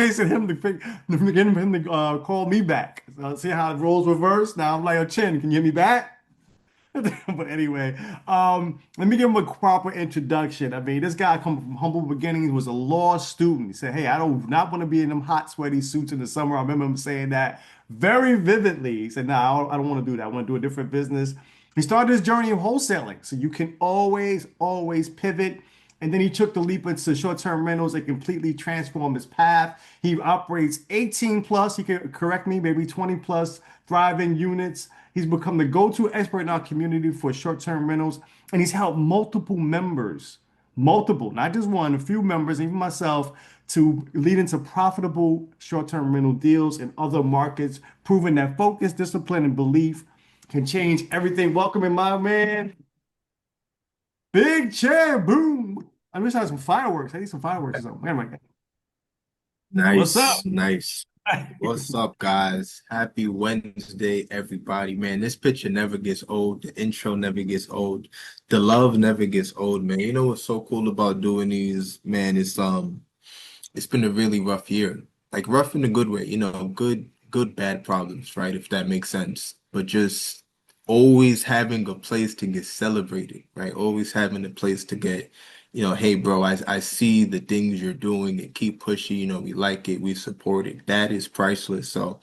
chasing him to get him to call me back. So see how the roles reverse? Now I'm like, oh, Chin, can you get me back? But anyway, let me give him a proper introduction. I mean, this guy coming from humble beginnings, was a law student. He said, "Hey, I don't not want to be in them hot, sweaty suits in the summer." I remember him saying that very vividly. He said, "No, I don't want to do that. I want to do a different business." He started his journey of wholesaling, so you can always pivot. And then he took the leap into short-term rentals and completely transformed his path. He operates 18 plus, he can correct me, maybe 20 plus thriving units. He's become the go-to expert in our community for short-term rentals, and he's helped multiple members, multiple, not just one, a few members, even myself, to lead into profitable short-term rental deals in other markets, proving that focus, discipline, and belief can change everything. Welcoming my man, Big Chair Boom. I wish I had some fireworks. I need some fireworks or something. Anyway, what's up? Nice, nice. What's up, guys? Happy Wednesday, everybody. Man, this picture never gets old. The intro never gets old. The love never gets old, man. You know what's so cool about doing these, man? It's been a really rough year. Like rough in a good way, good bad problems, right? If that makes sense. But just always having a place to get celebrated, right? Always having a place to get, hey bro, I see the things you're doing and keep pushing, we like it, we support it. That is priceless. So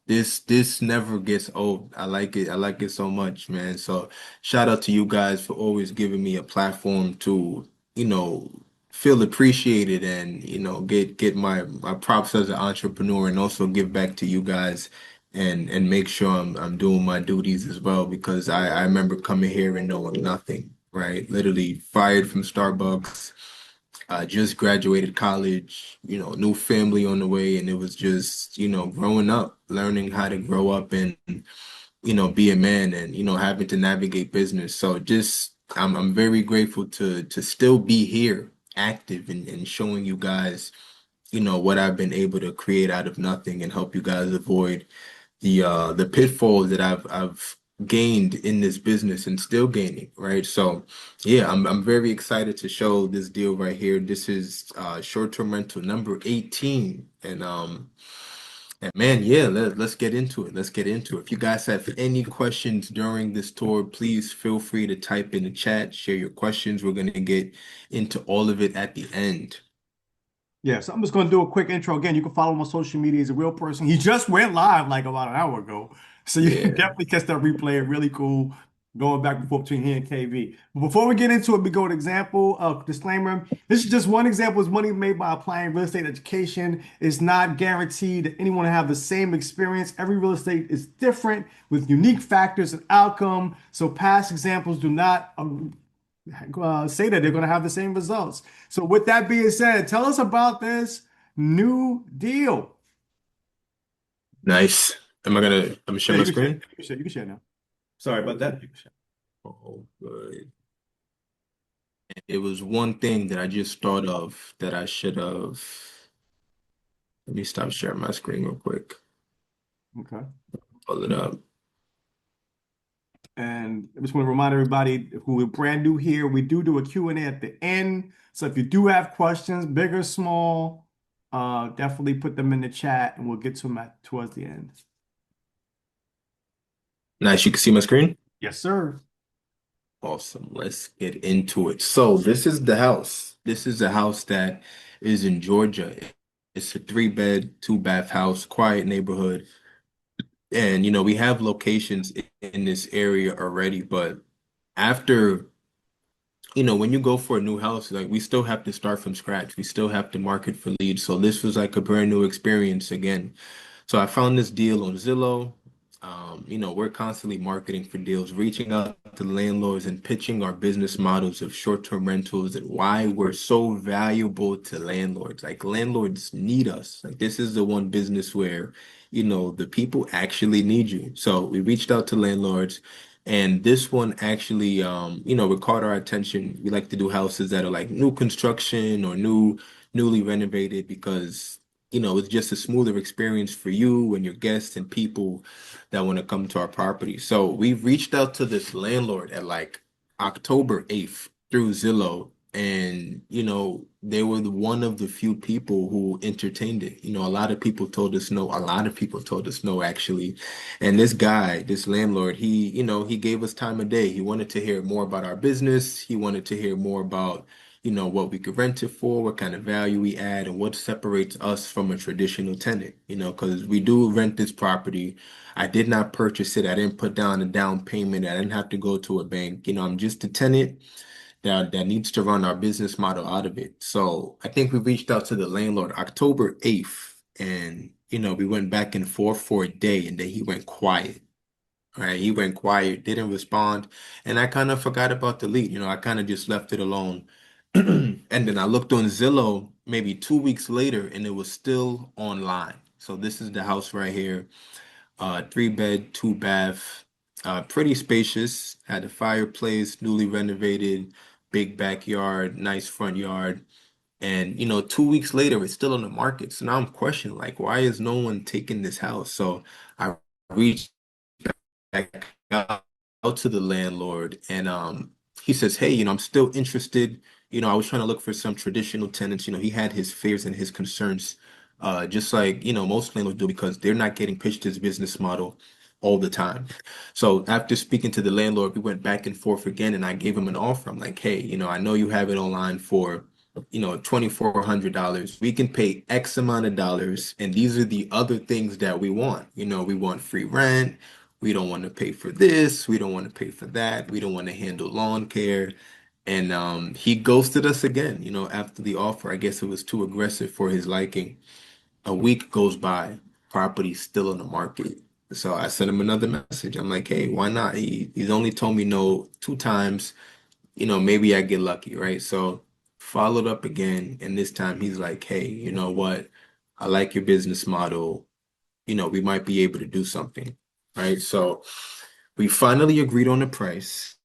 this never gets old. I like it. I like it so much, man. So shout out to you guys for always giving me a platform to, you know, feel appreciated and, get my props as an entrepreneur and also give back to you guys and make sure I'm doing my duties as well because I remember coming here and knowing nothing, right? Literally fired from Starbucks, just graduated college, new family on the way, and it was just, growing up, learning how to grow up and, be a man and, having to navigate business. So just I'm very grateful to still be here, active and showing you guys, what I've been able to create out of nothing and help you guys avoid the pitfalls that I've gained in this business and still gaining, right? So yeah, I'm very excited to show this deal right here. This is short-term rental number 18. And man, yeah, let's get into it. Let's get into it. If you guys have any questions during this tour, please feel free to type in the chat, share your questions. We're gonna get into all of it at the end. Yeah, so I'm just going to do a quick intro. Again, you can follow him on social media. He's a real person. He just went live like about an hour ago. So you can Yeah. definitely catch that replay. Really cool going back and forth between he and KB. But before we get into it, we go to example, disclaimer. This is just one example. Is money made by applying real estate education. It's not guaranteed that anyone will have the same experience. Every real estate is different with unique factors and outcome. So past examples do not say that they're going to have the same results. So, with that being said, tell us about this new deal. Nice. I'm gonna share Yeah, my you can share. screen? You can share. You can share now. Sorry about that. You can share. Oh, good. It was one thing that I just thought of that I should have. Let me stop sharing my screen real quick. Okay. Pull it up. And I just want to remind everybody who are brand new here, we do a Q&A at the end. So if you do have questions, big or small, definitely put them in the chat and we'll get to them towards the end. Nice, you can see my screen? Yes, sir. Awesome. Let's get into it. So this is the house. This is a house that is in Georgia. It's a three-bed, two-bath house, quiet neighborhood. And we have locations in this area already, but after when you go for a new house, like we still have to start from scratch. We still have to market for leads. So this was like a brand new experience again. So I found this deal on Zillow. We're constantly marketing for deals, reaching out to landlords and pitching our business models of short-term rentals and why we're so valuable to landlords. Like landlords need us. Like this is the one business where, the people actually need you. So we reached out to landlords. And this one actually, it caught our attention. We like to do houses that are like new construction or newly renovated because, it's just a smoother experience for you and your guests and people that want to come to our property. So we reached out to this landlord at like October 8th through Zillow. And, they were one of the few people who entertained it. A lot of people told us no. A lot of people told us no, actually. And this guy, this landlord, he gave us time of day. He wanted to hear more about our business. He wanted to hear more about, what we could rent it for, what kind of value we add, and what separates us from a traditional tenant, because we do rent this property. I did not purchase it. I didn't put down a down payment. I didn't have to go to a bank. I'm just a tenant that needs to run our business model out of it. So I think we reached out to the landlord October 8th, and we went back and forth for a day, and then he went quiet. Right, he went quiet, didn't respond, and I kind of forgot about the lead. I kind of just left it alone. And then I looked on Zillow maybe 2 weeks later, and it was still online. So this is the house right here. 3 bed, 2 bath, pretty spacious, had a fireplace, newly renovated, big backyard, nice front yard. And 2 weeks later, it's still on the market. So now I'm questioning, like, why is no one taking this house? So I reached back out to the landlord, and he says, hey, I'm still interested. I was trying to look for some traditional tenants. He had his fears and his concerns, just like most landlords do, because they're not getting pitched his business model all the time. So after speaking to the landlord, we went back and forth again, and I gave him an offer. I'm like, hey, I know you have it online for $2,400. We can pay X amount of dollars, and these are the other things that we want. We want free rent. We don't want to pay for this. We don't want to pay for that. We don't want to handle lawn care. And he ghosted us again, after the offer. I guess it was too aggressive for his liking. A week goes by, property's still on the market. So I sent him another message. I'm like, hey, why not? He's only told me no 2 times. Maybe I get lucky, right? So followed up again, and this time he's like, hey, you know what? I like your business model. We might be able to do something, right? So we finally agreed on the price.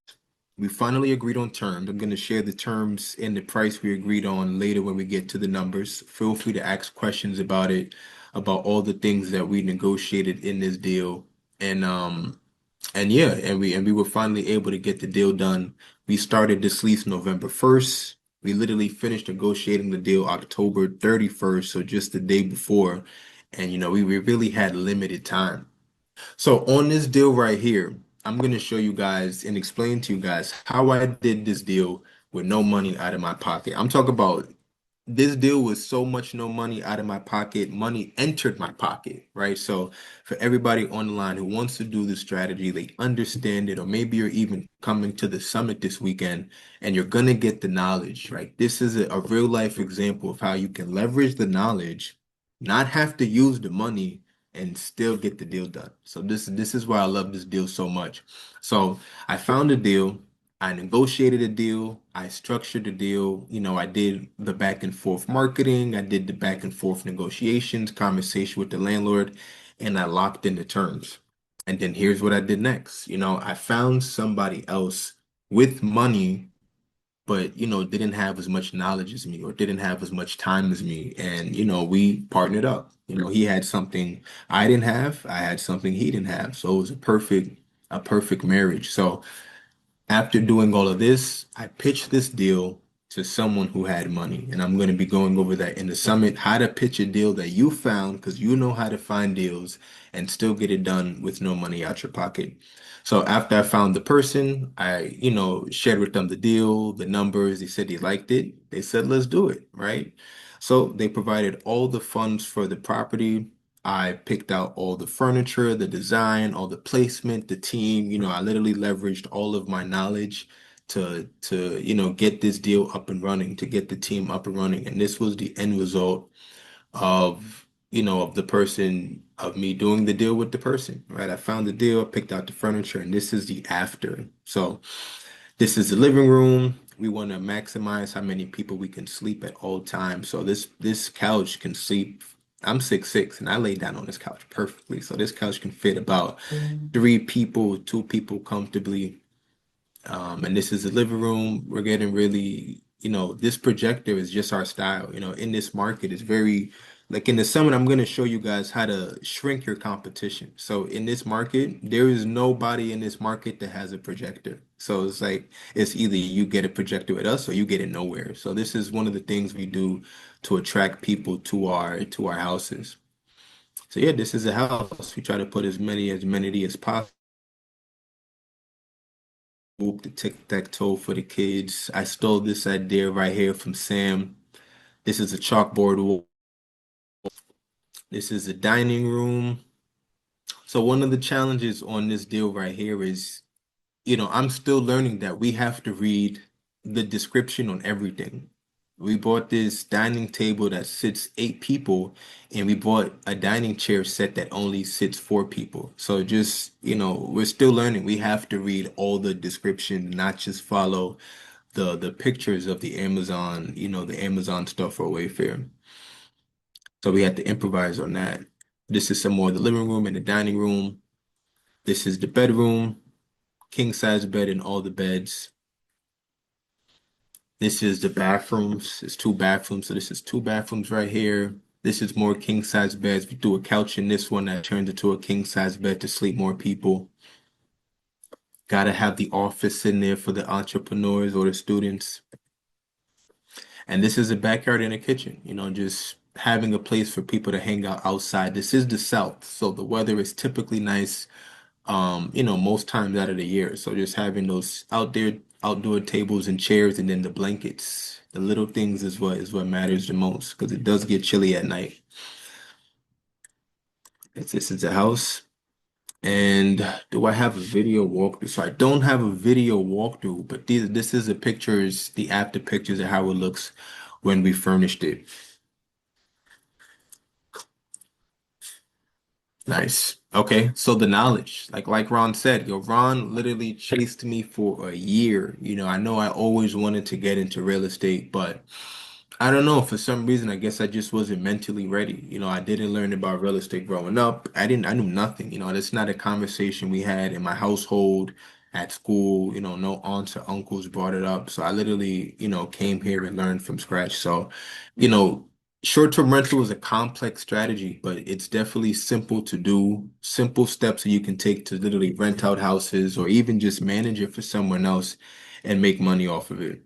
We finally agreed on terms. I'm going to share the terms and the price we agreed on later when we get to the numbers. Feel free to ask questions about it, about all the things that we negotiated in this deal. And yeah, and we were finally able to get the deal done. We started this lease November 1st. We literally finished negotiating the deal October 31st, so just the day before. And we really had limited time. So on this deal right here, I'm going to show you guys and explain to you guys how I did this deal with no money out of my pocket. I'm talking about this deal was so much no money out of my pocket, money entered my pocket, right? So for everybody on the line who wants to do this strategy, they understand it, or maybe you're even coming to the summit this weekend and you're gonna get the knowledge, right? This is a real life example of how you can leverage the knowledge, not have to use the money, and still get the deal done. So this is why I love this deal so much. So I found a deal. I negotiated a deal. I structured a deal. I did the back and forth marketing. I did the back and forth negotiations, conversation with the landlord, and I locked in the terms. And then here's what I did next. I found somebody else with money, but didn't have as much knowledge as me or didn't have as much time as me. And we partnered up. He had something I didn't have. I had something he didn't have. So it was a perfect marriage. So after doing all of this, I pitched this deal to someone who had money. And I'm going to be going over that in the summit, how to pitch a deal that you found, because you know how to find deals and still get it done with no money out your pocket. So after I found the person, I, shared with them the deal, the numbers. They said they liked it. They said, let's do it, right? So they provided all the funds for the property. I picked out all the furniture, the design, all the placement, the team. I literally leveraged all of my knowledge to get this deal up and running, to get the team up and running. And this was the end result of the person, of me doing the deal with the person, right? I found the deal, I picked out the furniture, and this is the after. So this is the living room. We want to maximize how many people we can sleep at all times. So this couch can sleep. I'm 6'6", and I lay down on this couch perfectly. So this couch can fit about 3 people, 2 people comfortably. And this is the living room. We're getting really, this projector is just our style. In this market, it's very Like in the summit, I'm going to show you guys how to shrink your competition. So in this market, there is nobody in this market that has a projector. So it's like it's either you get a projector with us or you get it nowhere. So this is one of the things we do to attract people to our houses. So yeah, this is a house. We try to put as many amenity as possible. The tic-tac-toe for the kids. I stole this idea right here from Sam. This is a chalkboard wall. This is a dining room. So one of the challenges on this deal right here is, I'm still learning that we have to read the description on everything. We bought this dining table that sits 8 people, and we bought a dining chair set that only sits 4 people. So just, we're still learning. We have to read all the description, not just follow the pictures of the Amazon, the Amazon stuff or Wayfair. So we had to improvise on that. This is some more of the living room and the dining room. This is the bedroom, king size bed in all the beds. This is the bathrooms. It's 2 bathrooms. So this is 2 bathrooms right here. This is more king size beds. We threw a couch in this one that turned into a king size bed to sleep more people. Gotta have the office in there for the entrepreneurs or the students. And this is a backyard and a kitchen, just having a place for people to hang out outside. This is the South, so the weather is typically nice, most times out of the year. So just having those outdoor tables and chairs and then the blankets, the little things is what matters the most because it does get chilly at night. This is a house. And do I have a video walkthrough? So I don't have a video walkthrough, but this is the after pictures of how it looks when we furnished it. Nice. Okay, so the knowledge, like Ron said, Ron literally chased me for a year. I know I always wanted to get into real estate, but I don't know, for some reason, I guess I just wasn't mentally ready. I didn't learn about real estate growing up. I knew nothing. That's not a conversation we had in my household, at school. No aunts or uncles brought it up. So I literally, came here and learned from scratch. So, you know, short-term rental is a complex strategy, but it's definitely simple to do, simple steps that you can take to literally rent out houses or even just manage it for someone else and make money off of it.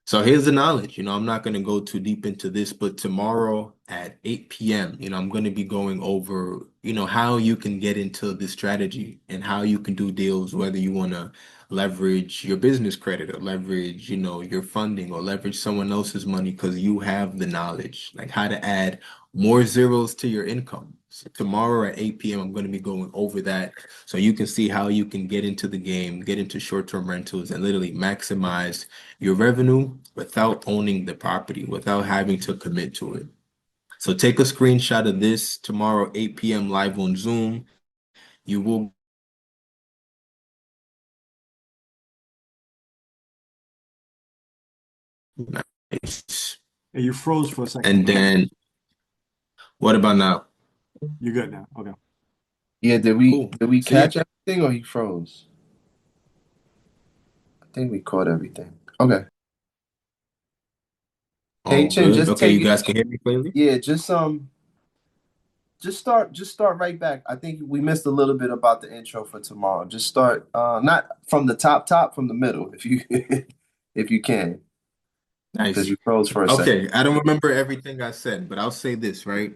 So here's the knowledge. I'm not going to go too deep into this, but tomorrow at 8 p.m., I'm going to be going over, how you can get into this strategy and how you can do deals, whether you want to leverage your business credit or leverage, your funding or leverage someone else's money because you have the knowledge, like how to add more zeros to your income. So tomorrow at 8 p.m., I'm going to be going over that so you can see how you can get into the game, get into short-term rentals and literally maximize your revenue without owning the property, without having to commit to it. So take a screenshot of this tomorrow, 8 p.m. live on Zoom. You will nice. Hey, you froze for a second. And then what about now? You're good now. Okay. Yeah, did we Cool. did we So yeah, catch everything or he froze? I think we caught everything. Okay. Hey all Chin, good. just Okay, take you it. guys can hear me clearly? Yeah, just start right back. I think we missed a little bit about the intro for tomorrow. Just start not from the top, from the middle, if you if you can, because Nice. you froze for a second. Okay, I don't remember everything I said, but I'll say this, right?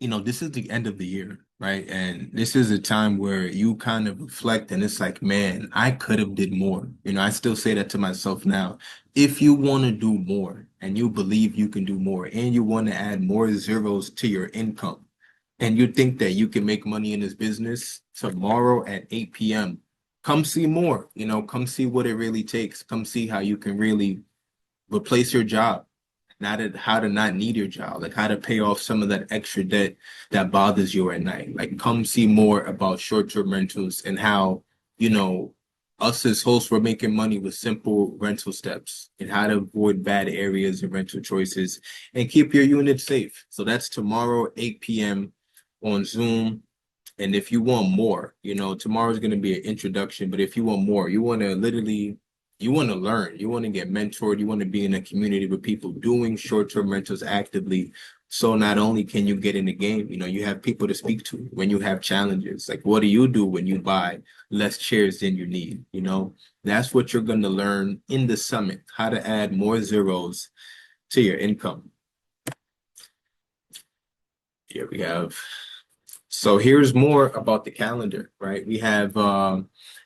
This is the end of the year, right? And this is a time where you kind of reflect and it's like, man, I could have did more. I still say that to myself now. If you want to do more and you believe you can do more and you want to add more zeros to your income and you think that you can make money in this business tomorrow at 8 p.m., come see more, come see what it really takes. Come see how you can really replace your job, not how to not need your job, like how to pay off some of that extra debt that bothers you at night. Like come see more about short-term rentals and how, you know, us as hosts we're making money with simple rental steps and how to avoid bad areas and rental choices and keep your unit safe. So that's tomorrow, 8 p.m. on Zoom. And if you want more, tomorrow's going to be an introduction, but if you want more, you want to learn, you want to get mentored, you want to be in a community with people doing short-term rentals actively So not only can you get in the game, you know, you have people to speak to when you have challenges. Like, what do you do when you buy less chairs than you need? You know, that's what you're going to learn in the summit, how to add more zeros to your income. Here we have. So here's more about the calendar, right? We have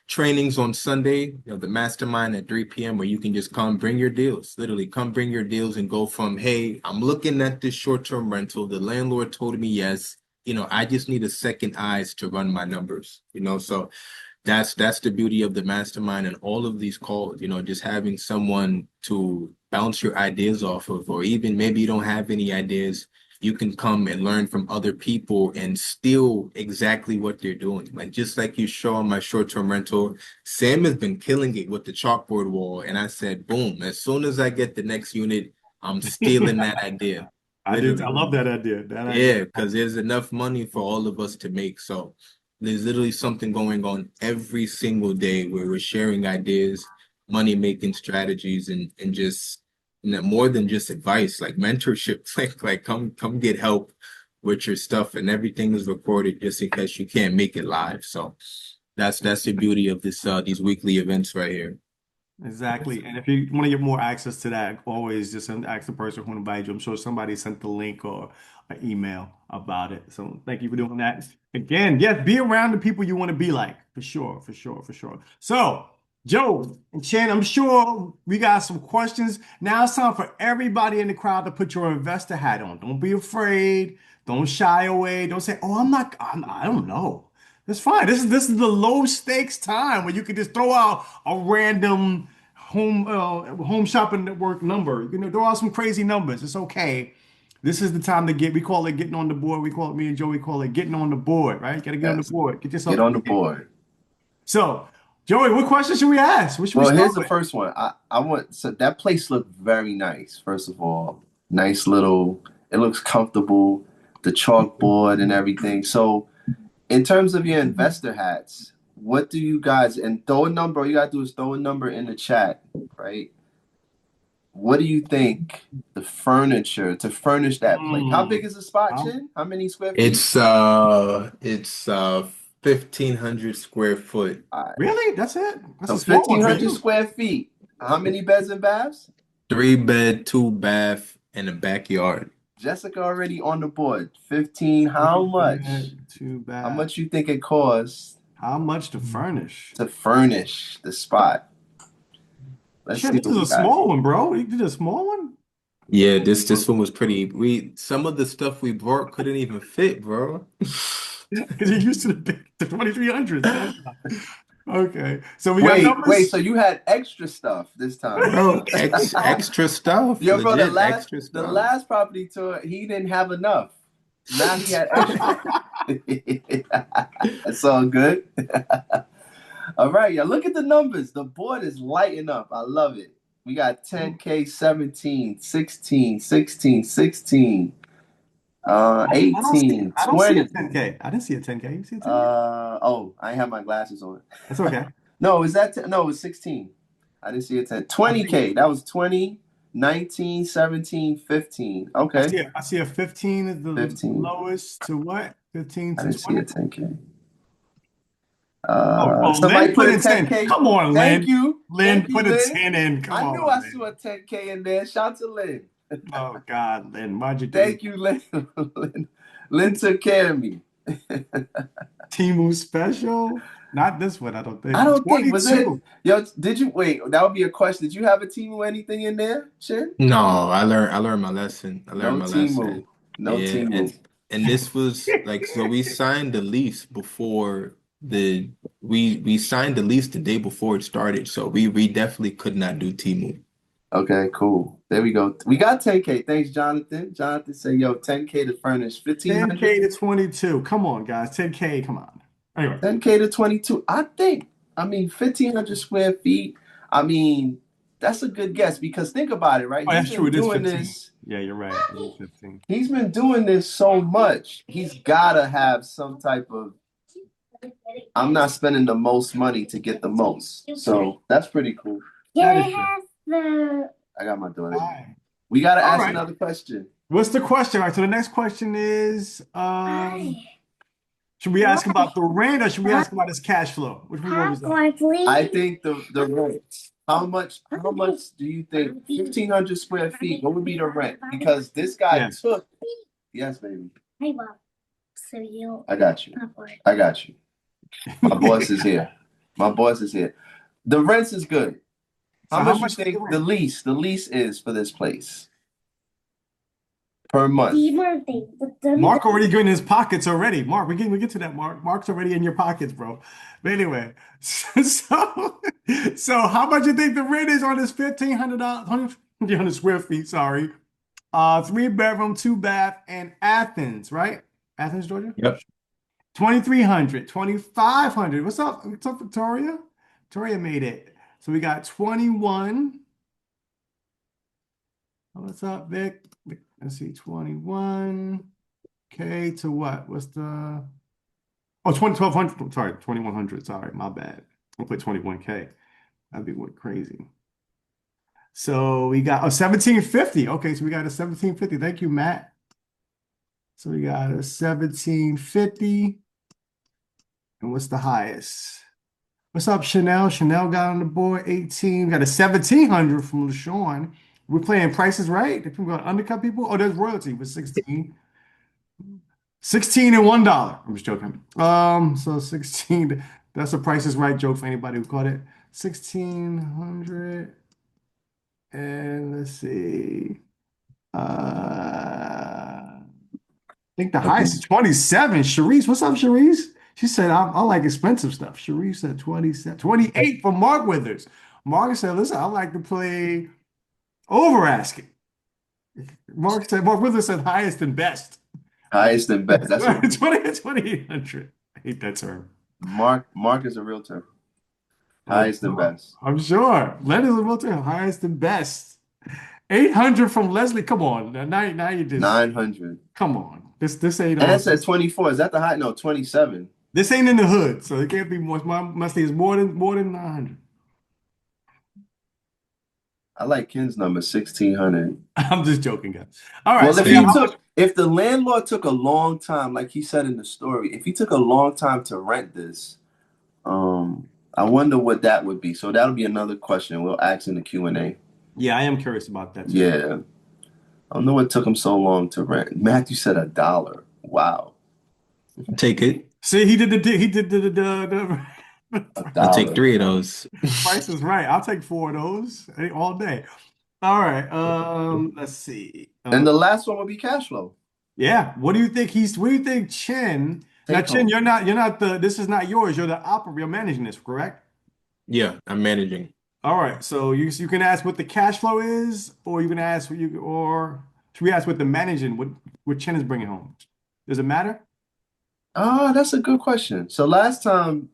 trainings on Sunday, you know, the mastermind at 3 p.m. where you can just come bring your deals, literally come bring your deals and go from, hey, I'm looking at this short-term rental. The landlord told me yes. You know, I just need a second eyes to run my numbers, you know, so that's the beauty of the mastermind and all of these calls, you know, just having someone to bounce your ideas off of, or even maybe you don't have any ideas, you can come and learn from other people and steal exactly what they're doing. Like just like you show on my short-term rental, Sam has been killing it with the chalkboard wall. And I said, boom, as soon as I get the next unit, I'm stealing that idea. I Literally. love that idea. That idea. Yeah, because there's enough money for all of us to make. So there's literally something going on every single day where we're sharing ideas, money making strategies, and just more than just advice, like mentorship. Like come get help with your stuff, and everything is recorded just in case you can't make it live. So that's the beauty of this these weekly events right here. Exactly. And if you want to get more access to that, always just ask the person who invited you. I'm sure somebody sent the link or an email about it. So thank you for doing that. Again, yes, be around the people you want to be like, for sure, for sure, for sure. So, Joe and Chen, I'm sure we got some questions. Now it's time for everybody in the crowd to put your investor hat on. Don't be afraid. Don't shy away. Don't say, "Oh, I don't know." That's fine. This is the low stakes time where you can just throw out a random home shopping network number. You can throw out some crazy numbers. It's okay. This is the time to we call it getting on the board. We call it, me and Joey call it getting on the board, right? Got to get on the Yes. board. Get Get yourself on in the the game. board. So, Joey, what question should we ask? What should we Well, start here's the with? first one. I want so that place looked very nice. First of all, nice little. It looks comfortable. The chalkboard and everything. So, in terms of your investor hats, what do you guys and throw a number? All you gotta do is throw a number in the chat, right? What do you think the furniture to furnish that place? How big is the spot, How- Chin? How many square feet? It's 1,500 square foot. All right. Really? That's it? That's So a small one for 1,500 you. square feet. How many beds and baths? 3 bed, 2 bath, and a backyard. Jessica already on the board. 15. How Three much? bed, two How bath. much you think it costs How much to furnish? to furnish the spot? Let's Shit, see this what is we a got. small one, bro. You did a small one? Yeah, this one was pretty. We some of the stuff we brought couldn't even fit, bro. Because you're used to the 2300s. Calm down. Okay. So we got Wait. numbers. So you had extra stuff this time. Bro, extra stuff, Yo, bro, legit extra the stuff. last property tour, he didn't have enough. Now he had extra. That's all good. All right, y'all. Look at the numbers. The board is lighting up. I love it. We got 10K, 17, 16, 16, 16, I don't see 18, I don't see a 20. 10K. I didn't see a 10K. You see a 10K? Oh, I have my glasses on. That's okay. No, is that no, it was 16. I didn't see a 10. 20K. That was 20, 19, 17, 15. Okay. I see a 15 is the 15. lowest to what? 15 I to didn't see a 20. 10K. Lynn Somebody put put a in 10. 10K. Come on, Thank Lynn. you. Lynn Thank you, put a Lynn. 10 in. Come I knew on, I Lynn. saw a 10K in there. Shout to Lynn. Oh God, Lynn, why'd you do Thank you, Lynn. Lynn took care of me. Timu special? Not this one, I don't think. I don't think, was it? 22. Yo, did you wait? That would be a question. Did you have a team or anything in there, Chin? No, I learned my lesson. I learned No my Timu. lesson. No Yeah, Timu. and this was like so we signed the lease before the we signed the lease the day before it started. So we definitely could not do Timu. Okay, cool. There we go. We got 10K. Thanks, Jonathan. Jonathan said, yo, 10K to furnish 1,500. 10K to 22. Come on, guys. 10K, come on. Anyway. 10K to 22. I mean, 1,500 square feet. I mean, that's a good guess because think about it, right? Oh, He's that's true. been It is doing 15. this. Yeah, you're right. It is 15. He's been doing this so much. He's gotta have some type of I'm not spending the most money to get the most. So that's pretty cool. That is true. I got my daughter. All right. We gotta All ask right. another question. What's the question? All right, so the next question is, Hi. should we ask about the rent or should we ask about his cash flow? Which one was that? Popcorn, please. I think the rent. How much do you think 1,500 square feet? What would be the rent? Because this guy Yeah. took. Yes, baby. Hey, Bob. So you I got you. popcorn. I got you. My boss is here. My boss is here. The rents is good. How So how much you much is the think the rent? lease is for this place per month? The birthday. Mark already getting his pockets already. Mark, we get to that, Mark. Mark's already in your pockets, bro. But anyway, so how much you think the rent is on this $1,500, 1,500 square feet, sorry. Three bedroom, two bath in Athens, right? Athens, Georgia? Yep. 2,300, 2,500. What's up? What's up, Victoria? Victoria made it. So we got 21. What's up, Vic? Let's see, 21. K to what? What's the 1,200. Sorry, 2,100. Sorry, my bad. I'll put 21K. That'd be what crazy. So we got 1,750. Okay, so we got a 1,750. Thank you, Matt. So we got a 1,750. And what's the highest? What's up, Chanel? Chanel got on the board 18. We got a 1,700 from LaShawn. We're playing prices right. If we're going to undercut people, oh, there's royalty with 16. 16 and $1. I'm just joking. So 16, that's a Price is Right joke for anybody who caught it. 1,600. And let's see. I think the highest is 27. Sharice, what's up, Sharice? She said, I like expensive stuff. Sharice said 27, 28 for Mark Withers. Mark said, listen, I like to play over asking. Mark Withers said highest and best. Highest and best. That's what 2,800. I hate that term. Mark is a realtor. Highest and best. I'm sure. Leonard's a realtor, highest and best. 800 from Leslie. Come on. Now you just 900. come on. This ain't And on. it said 24. Is that the high? No, 27. This ain't in the hood, so it can't be more. Must be more than 900. I like Ken's number 1,600. I'm just joking, guys. All right, Well, so if yeah, he took, if the landlord took a long time, like he said in the story, if he took a long time to rent this, I wonder what that would be. So that'll be another question we'll ask in the Q&A. yeah, I am curious about that too. Yeah. I don't know what took him so long to rent. Matthew said $1. Wow. Take it. See, he did the I'll take $1. 3 of those. Price is Right. I'll take four of those all day. All right. Let's see. And the last one would be cash flow. Yeah. What do you think what do you think, Chin? Now, Take Chin, home. you're not this is not yours. You're the operator. You're managing this, correct? Yeah, I'm managing. All right. So you can ask what the cash flow is, or you can ask or should we ask what the managing what Chin is bringing home? Does it matter? Oh, that's a good question. So last time,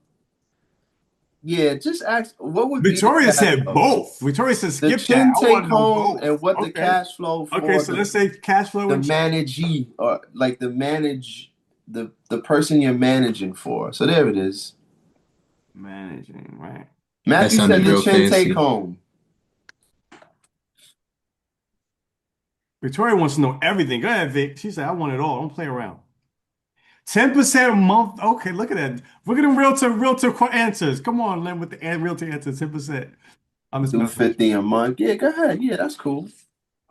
yeah, just ask what would be the Victoria cash said flow? both. Victoria said The skip that. chin I want take to know home both. and what the Okay. cash flow Okay. for So let's say cash flow the and Chin. managee or like the person you're managing for. So there it is. Managing, right? That Matthew sounded said the real chin take fancy. home. Victoria wants to know everything. Go ahead, Vic. She said, I want it all. Don't play around. 10% a month. Okay, look at that. Look at them answers. Come on, Len, with the realtor answers. 10%. I'm just messing with 250 a month. Yeah, go ahead. Yeah, that's cool.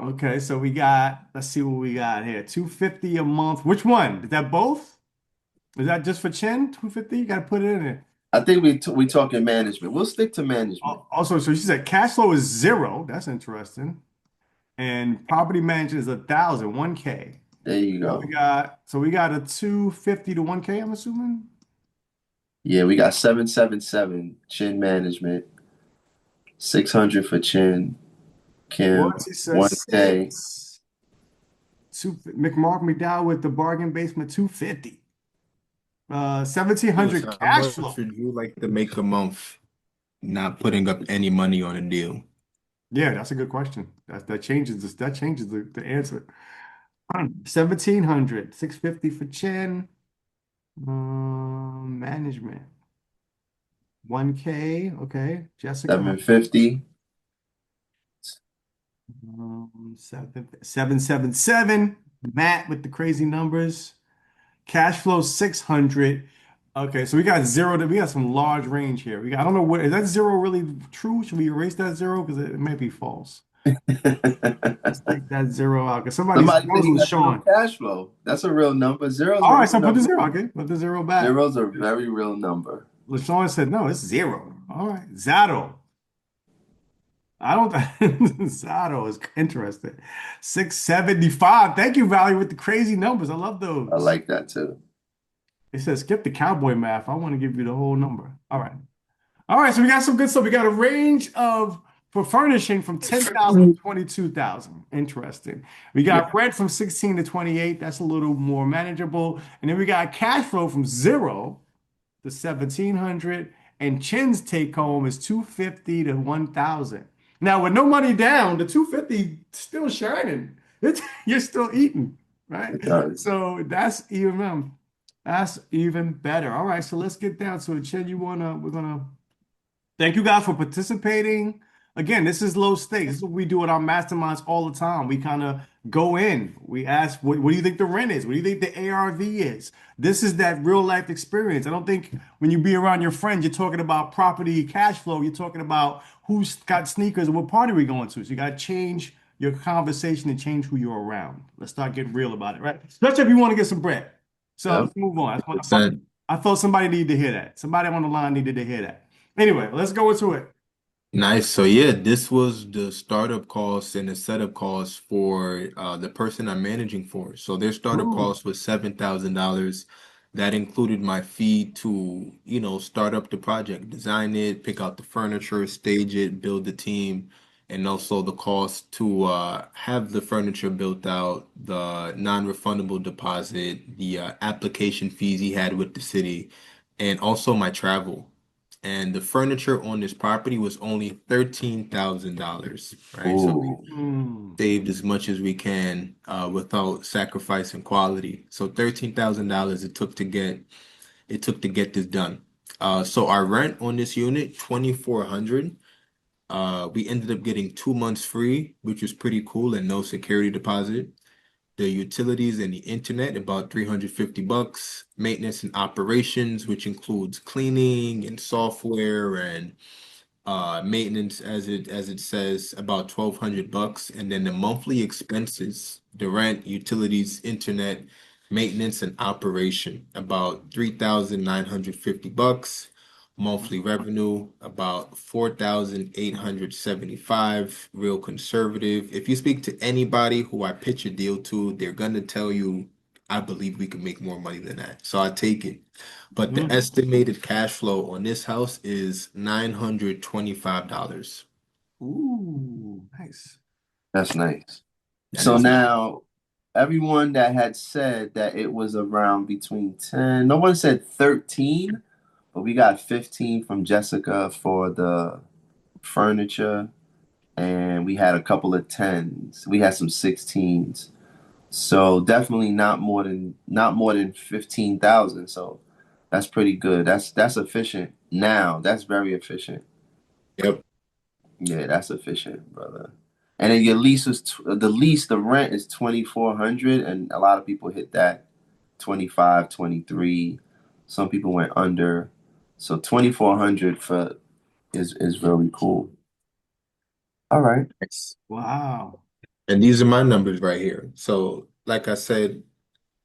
you. Okay, so let's see what we got here. 250 a month. Which one? Is that both? Is that just for Chin? 250? You got to put it in there. I think we talking management. We'll stick to management. Also, so she said cash flow is 0. That's interesting. And property management is 1,000, 1K. There you So go. we got a 250 to 1K, I'm assuming. Yeah, we got 777 chin management, 600 for chin, Kim, Royalty says 1K. 6. McMark McDowell with the bargain basement 250. So 1,700 how cash much flow. would you like to make a month not putting up any money on a deal? Yeah, that's a good question. That changes the answer. 1,700, 650 for Chin. Management. 1K. Okay. Jessica. 750. Seven, 777. Matt with the crazy numbers. Cash flow 600. Okay, so we got zero we got some large range here. I don't know what is that zero really true? Should we erase that zero? Because it may be false. Let's take that zero out. Because somebody's Somebody said yours he was got real Sean. cash flow. That's a real number. Zero's All a right, real so put the number. zero. Okay, put the zero back. Zero's a very real number. LaShawn said no, it's zero. All right. Zato. I don't Zato is interesting. 675. Thank you, Valley, with the crazy numbers. I love I those. like that too. It says skip the cowboy math. I want to give you the whole number. All right. All right, so we got some good stuff. We got a range of for furnishing from 10,000 to 22,000. Interesting. We Yeah. got rent from 16 to 28. That's a little more manageable. And then we got cash flow from 0 to 1,700. And Chin's take home is 250 to 1,000. Now, with no money down, the 250 still shining. You're still eating, right? It does. So that's even better. All right, so let's get down to it. Chin, we're gonna thank you guys for participating. Again, this is low stakes. This is what we do at our masterminds all the time. We kind of go in. We ask, what do you think the rent is? What do you think the ARV is? This is that real life experience. I don't think when you be around your friends, you're talking about property cash flow. You're talking about who's got sneakers and what party we going to. So you got to change your conversation and change who you're around. Let's start getting real about it, right? Especially if you want to get some bread. So Yep. let's move on. Percent. I thought somebody needed to hear that. Somebody on the line needed to hear that. Anyway, let's go into it. Nice. So yeah, this was the startup cost and the setup cost for the person I'm managing for. So their startup Ooh. cost was $7,000. That included my fee to, start up the project, design it, pick out the furniture, stage it, build the team, and also the cost to have the furniture built out, the non-refundable deposit, the application fees he had with the city, and also my travel. And the furniture on this property was only $13,000, right? So we Ooh. Mm. saved as much as we can without sacrificing quality. So $13,000 it took to get this done. So our rent on this unit, 2,400. We ended up getting 2 months free, which was pretty cool, and no security deposit. The utilities and the internet, about 350 bucks. Maintenance and operations, which includes cleaning and software and maintenance, as it says, about 1,200 bucks. And then the monthly expenses, the rent, utilities, internet, maintenance and operation, about 3,950 bucks. Monthly revenue, about 4,875, real conservative. If you speak to anybody who I pitch a deal to, they're gonna tell you, I believe we can make more money than that. So I take it. But the Mm. estimated cash flow on this house is $925. Ooh, nice. That's nice. That So is nice. now, everyone that had said that it was around between 10, no one said 13, but we got 15 from Jessica for the furniture, and we had a couple of 10s. We had some 16s. So definitely not more than 15,000. So that's pretty good. That's efficient. Now, that's very efficient. Yep. Yeah, that's efficient, brother. And then your the rent is 2,400, and a lot of people hit that 25, 23. Some people went under. So 2,400 for is really cool. All right. Nice. Wow. And these are my numbers right here. So, like I said,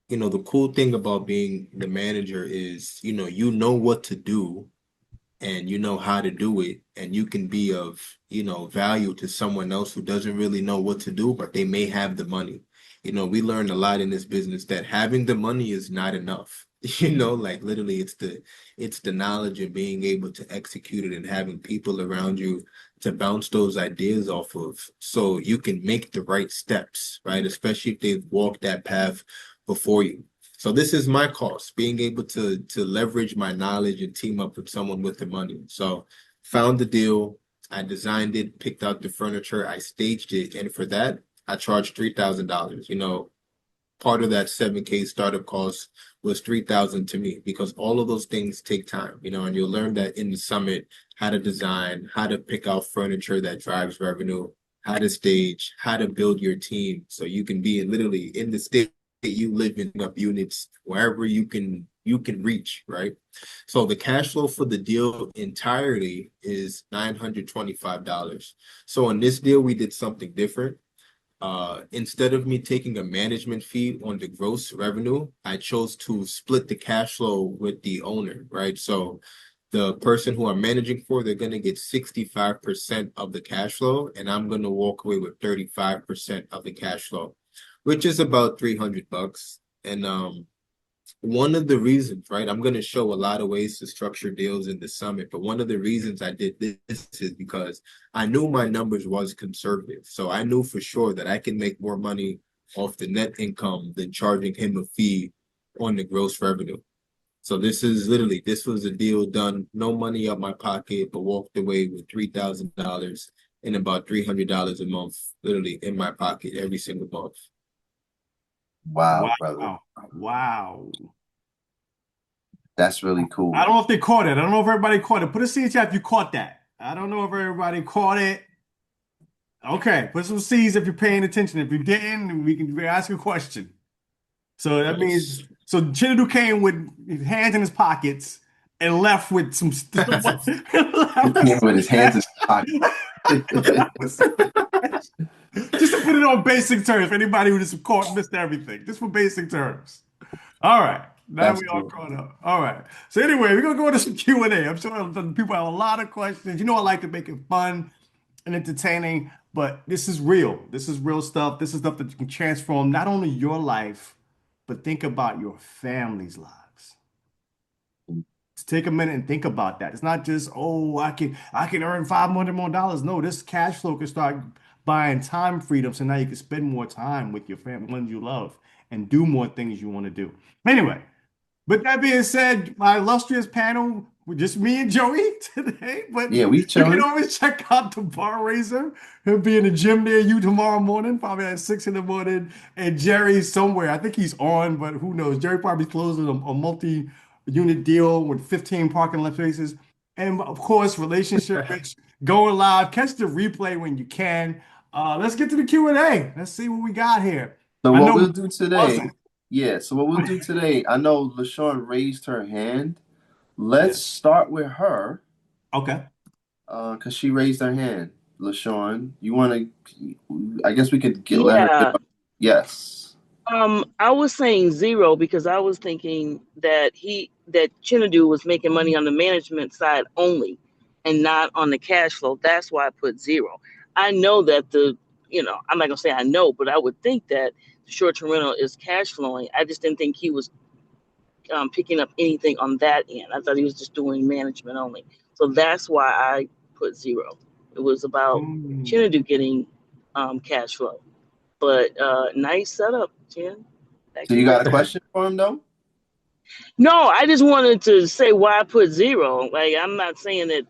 the cool thing about being the manager is, you know what to do and you know how to do it, and you can be of value to someone else who doesn't really know what to do, but they may have the money. We learned a lot in this business that having the money is not enough. Like literally it's the knowledge of being able to execute it and having people around you to bounce those ideas off of so you can make the right steps, right? Especially if they've walked that path before you. So this is my cost, being able to leverage my knowledge and team up with someone with the money. So found the deal, I designed it, picked out the furniture, I staged it, and for that, I charged $3,000. Part of that 7K startup cost was 3,000 to me because all of those things take time, and you'll learn that in the summit, how to design, how to pick out furniture that drives revenue. how to stage, how to build your team so you can be literally in the state that you live in up units wherever you can reach, right? So the cash flow for the deal entirely is $925. So in this deal, we did something different. Instead of me taking a management fee on the gross revenue, I chose to split the cash flow with the owner, right? So the person who I'm managing for, they're gonna get 65% of the cash flow, and I'm gonna walk away with 35% of the cash flow, which is about $300. And one of the reasons, right? I'm going to show a lot of ways to structure deals in the summit, but one of the reasons I did this is because I knew my numbers was conservative. So I knew for sure that I can make more money off the net income than charging him a fee on the gross revenue. So this was a deal done, no money out my pocket, but walked away with $3,000 and about $300 a month, literally in my pocket every single month. Wow, brother. Wow. Wow. That's really I cool. don't know if they caught it. I don't know if everybody caught it. Put a C in chat if you caught that. I don't know if everybody caught it. Okay, put some C's if you're paying attention. If you didn't, we ask a question. So that means Nice. so Chinadu came with his hands in his pockets and left with some He left came with his hands in his pocket. with some cash. Just to put it on basic terms for anybody who just caught missed everything. Just for basic terms. All right. Now That's we all cool. caught up. All right. So anyway, we're gonna go into some Q&A. I'm sure people have a lot of questions. You know, I like to make it fun and entertaining, but this is real. This is real stuff. This is stuff that you can transform not only your life, but think about your family's lives. To take a minute and think about that. It's not just, oh, I can earn $500 more dollars. No, this cash flow can start buying time freedom. So now you can spend more time with your family, ones you love, and do more things you want to do. Anyway, with that being said, my illustrious panel, with just me and Joey today, but Yeah, we you can chilling. always check out the bar raiser. He'll be in the gym near you tomorrow morning, probably at 6 in the morning. And Jerry's somewhere. I think he's on, but who knows? Jerry probably closing a multi-unit deal with 15 parking lot spaces. And of course, relationship rich going live. Catch the replay when you can. Let's get to the Q&A. Let's see what we got here. So I what know we'll do today, buzzing. so what we'll do today, I know LaShawn raised her hand. Let's Yes. start with her, Okay. because she raised her hand. LaShawn, you want to, I guess we could let her Yeah. yes. I was saying zero because I was thinking that Chinadu was making money on the management side only and not on the cash flow. That's why I put zero. I know that I'm not gonna say I know, but I would think that the short-term rental is cash flowing. I just didn't think he was picking up anything on that end. I thought he was just doing management only. So that's why I put zero. It was about Mm. Chinadu getting cash flow. But nice setup, Jen. Back So to you got you. a question for him though? No, I just wanted to say why I put zero. Like, I'm not saying that,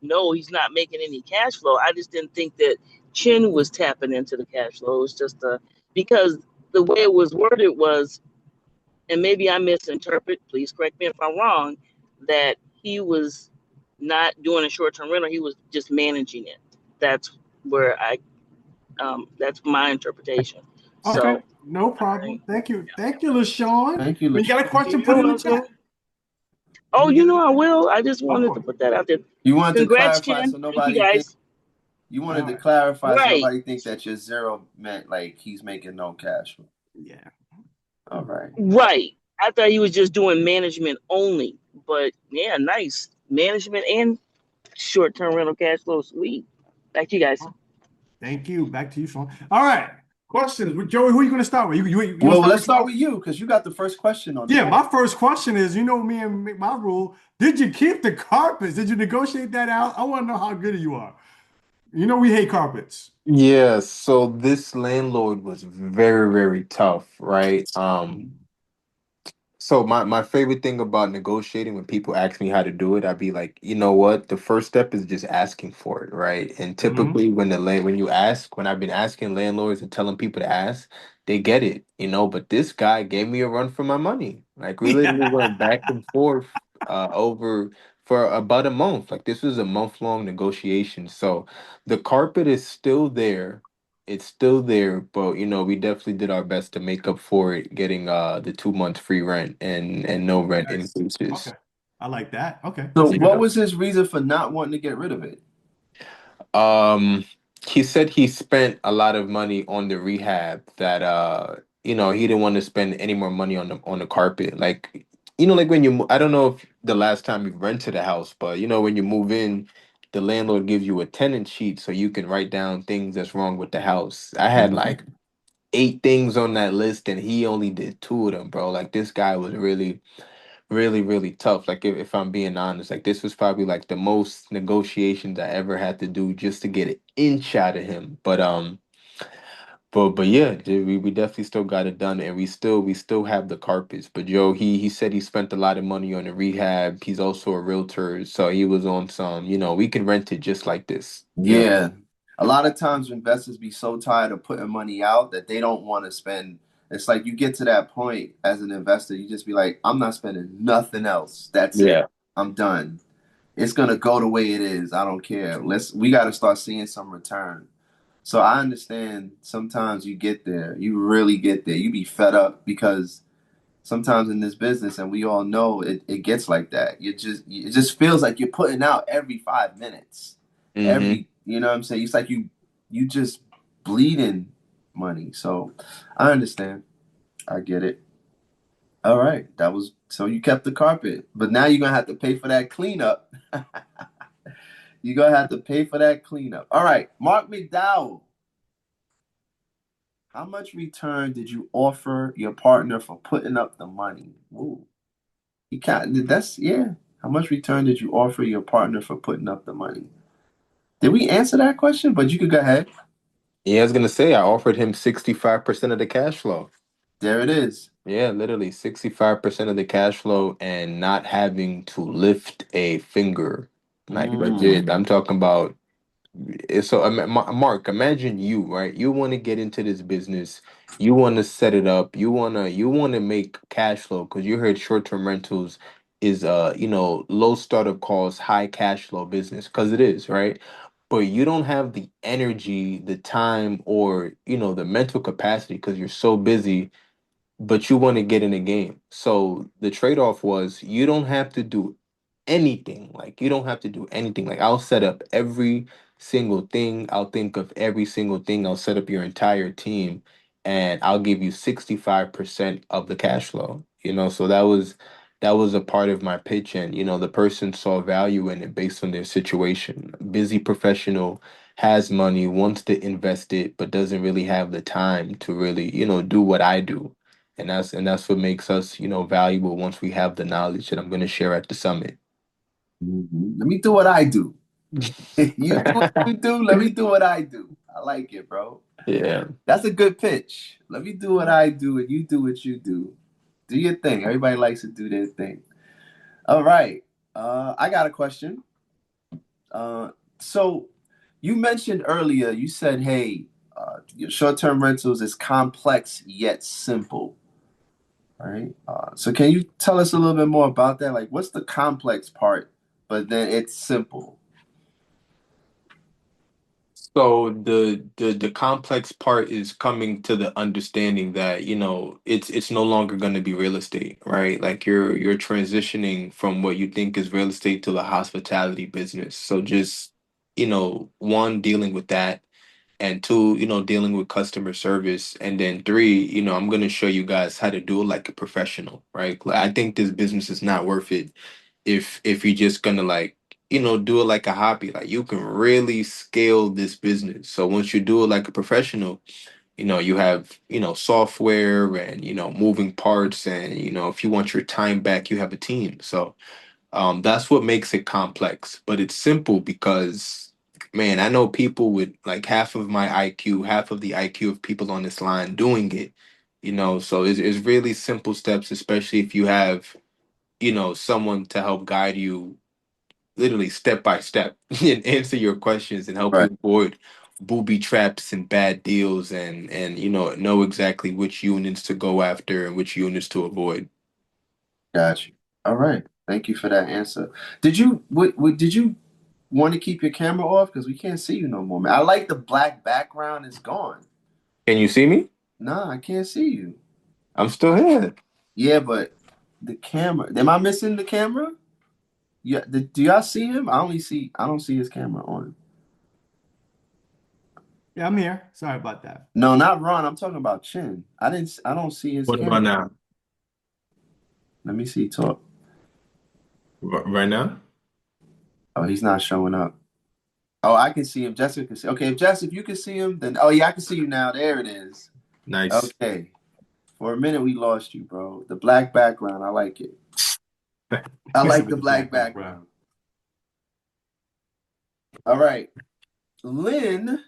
no, he's not making any cash flow. I just didn't think that Chin was tapping into the cash flow. It was just because the way it was worded was, and maybe I misinterpret, please correct me if I'm wrong, that he was not doing a short-term rental. He was just managing it. That's where that's my interpretation. Okay, So, no all right. problem. Thank you. Thank you, LaShawn. Thank you, When you got a LaShawn. question, put You're it in the chat. welcome. Oh, When you get I will. I just of wanted to course. put that out there. You wanted to Congrats, clarify Jen. so Thank you, nobody think guys. you All wanted to right. clarify so Right, nobody think that your zero meant like he's making no cash flow. Yeah. All right. right. I thought he was just doing management only, but yeah, nice management and short-term rental cash flow. Sweet. Back to you guys. Thank you. Back to you, Sean. All right. Questions. With Joey, who are you going to start with? You gonna Well, start let's with start Joey? with you because you got the first question on the Yeah, board. my first question is, me and my rule, did you keep the carpets? Did you negotiate that out? I want to know how good you are. We hate carpets. Yeah, so this landlord was very, very tough, right? So my favorite thing about negotiating when people ask me how to do it, I'd be like, you know what? The first step is just asking for it, right? And Mm-hmm. typically when you ask, when I've been asking landlords and telling people to ask, they get it, But this guy gave me a run for my money. Like we literally went back and forth over for about a month. Like this was a month-long negotiation. So the carpet is still there. It's still there, but we definitely did our best to make up for it, getting the 2 months free rent and no rent Nice. increases. Okay. I like that. Okay. So That's good. what was his reason for not wanting to get rid of it? Um, he said he spent a lot of money on the rehab that he didn't want to spend any more money on the carpet. Like, like when I don't know if the last time you rented a house, but when you move in, the landlord gives you a tenant sheet so you can write down things that's wrong with the house. I had Mhm. like 8 things on that list and he only did 2 of them, bro. Like this guy was really really, really tough. Like if I'm being honest, like this was probably like the most negotiations I ever had to do just to get an inch out of him. But yeah, dude, we definitely still got it done, and we still have the carpets. But Joe, he said he spent a lot of money on the rehab. He's also a realtor, so he was on some. We can rent it just like this. Yeah. A lot of times investors be so tired of putting money out that they don't want to spend. It's like you get to that point as an investor, you just be like, I'm not spending nothing else. That's it. Yeah. I'm done. It's gonna go the way it is. I don't care. We gotta start seeing some return. So I understand sometimes you get there, you really get there. You be fed up because sometimes in this business, and we all know it gets like that. It just feels like you're putting out every 5 minutes. Mm-hmm. You know what I'm saying? It's like you just bleeding money. So I understand. I get it. All right. That was so you kept the carpet, but now you're gonna have to pay for that cleanup. You're gonna have to pay for that cleanup. All right, Mark McDowell. How much return did you offer your partner for putting up the money? Ooh. You can't. That's yeah. How much return did you offer your partner for putting up the money? Did we answer that question? But you could go ahead. Yeah, I was gonna say I offered him 65% of the cash flow. There it is. Yeah, literally 65% of the cash flow and not having to lift a finger. Like legit. Mm. I'm talking about so Mark, imagine you, right? You want to get into this business. You want to set it up. You want to make cash flow because you heard short-term rentals is low startup costs, high cash flow business because it is, right? But you don't have the energy, the time, or the mental capacity because you're so busy but you want to get in the game. So the trade-off was you don't have to do anything. Like you don't have to do anything. Like I'll set up every single thing. I'll think of every single thing. I'll set up your entire team and I'll give you 65% of the cash flow. So that was a part of my pitch and the person saw value in it based on their situation. Busy professional has money, wants to invest it, but doesn't really have the time to really, do what I do and that's what makes us valuable once we have the knowledge that I'm going to share at the summit. Mhm. Let me do what I do. You do what you do. Let me do what I do. I like it, bro. Yeah. That's a good pitch. Let me do what I do, and you do what you do. Do your thing. Everybody likes to do their thing. All right. I got a question. So you mentioned earlier, you said, hey, your short-term rentals is complex yet simple, right? So can you tell us a little bit more about that? Like, what's the complex part, but then it's simple? So the complex part is coming to the understanding that it's no longer going to be real estate, right? Like you're transitioning from what you think is real estate to the hospitality business. So just one, dealing with that, and two, dealing with customer service, and then three, I'm going to show you guys how to do it like a professional, right? Like, I think this business is not worth it if you're just gonna like do it like a hobby. Like you can really scale this business. So once you do it like a professional, you have software and moving parts, and if you want your time back, you have a team. So that's what makes it complex, but it's simple because, man, I know people with like half of my IQ, half of the IQ of people on this line doing it. So it's really simple steps, especially if you have someone to help guide you literally step by step and answer your questions and help you Right. avoid booby traps and bad deals, and know exactly which units to go after and which units to avoid. Got you. All right. Thank you for that answer. Did you want to keep your camera off? Because we can't see you no more, man. I like the black background is gone. Can you see me? Nah, I can't see you. I'm still here. Yeah, but the camera. Am I missing the camera? Yeah. Do y'all see him? I don't see his camera on. Yeah, I'm here. Sorry about that. No, not Ron. I'm talking about Chin. I don't see his What about camera. now? Let me see. Talk. Right now? Oh, he's not showing up. Oh, I can see him. Jessica can see. Okay, if you can see him, then oh yeah, I can see you now. There it is. Nice. Okay. For a minute we lost you, bro. The black background, I like it. I like the black background. All right. Lynn,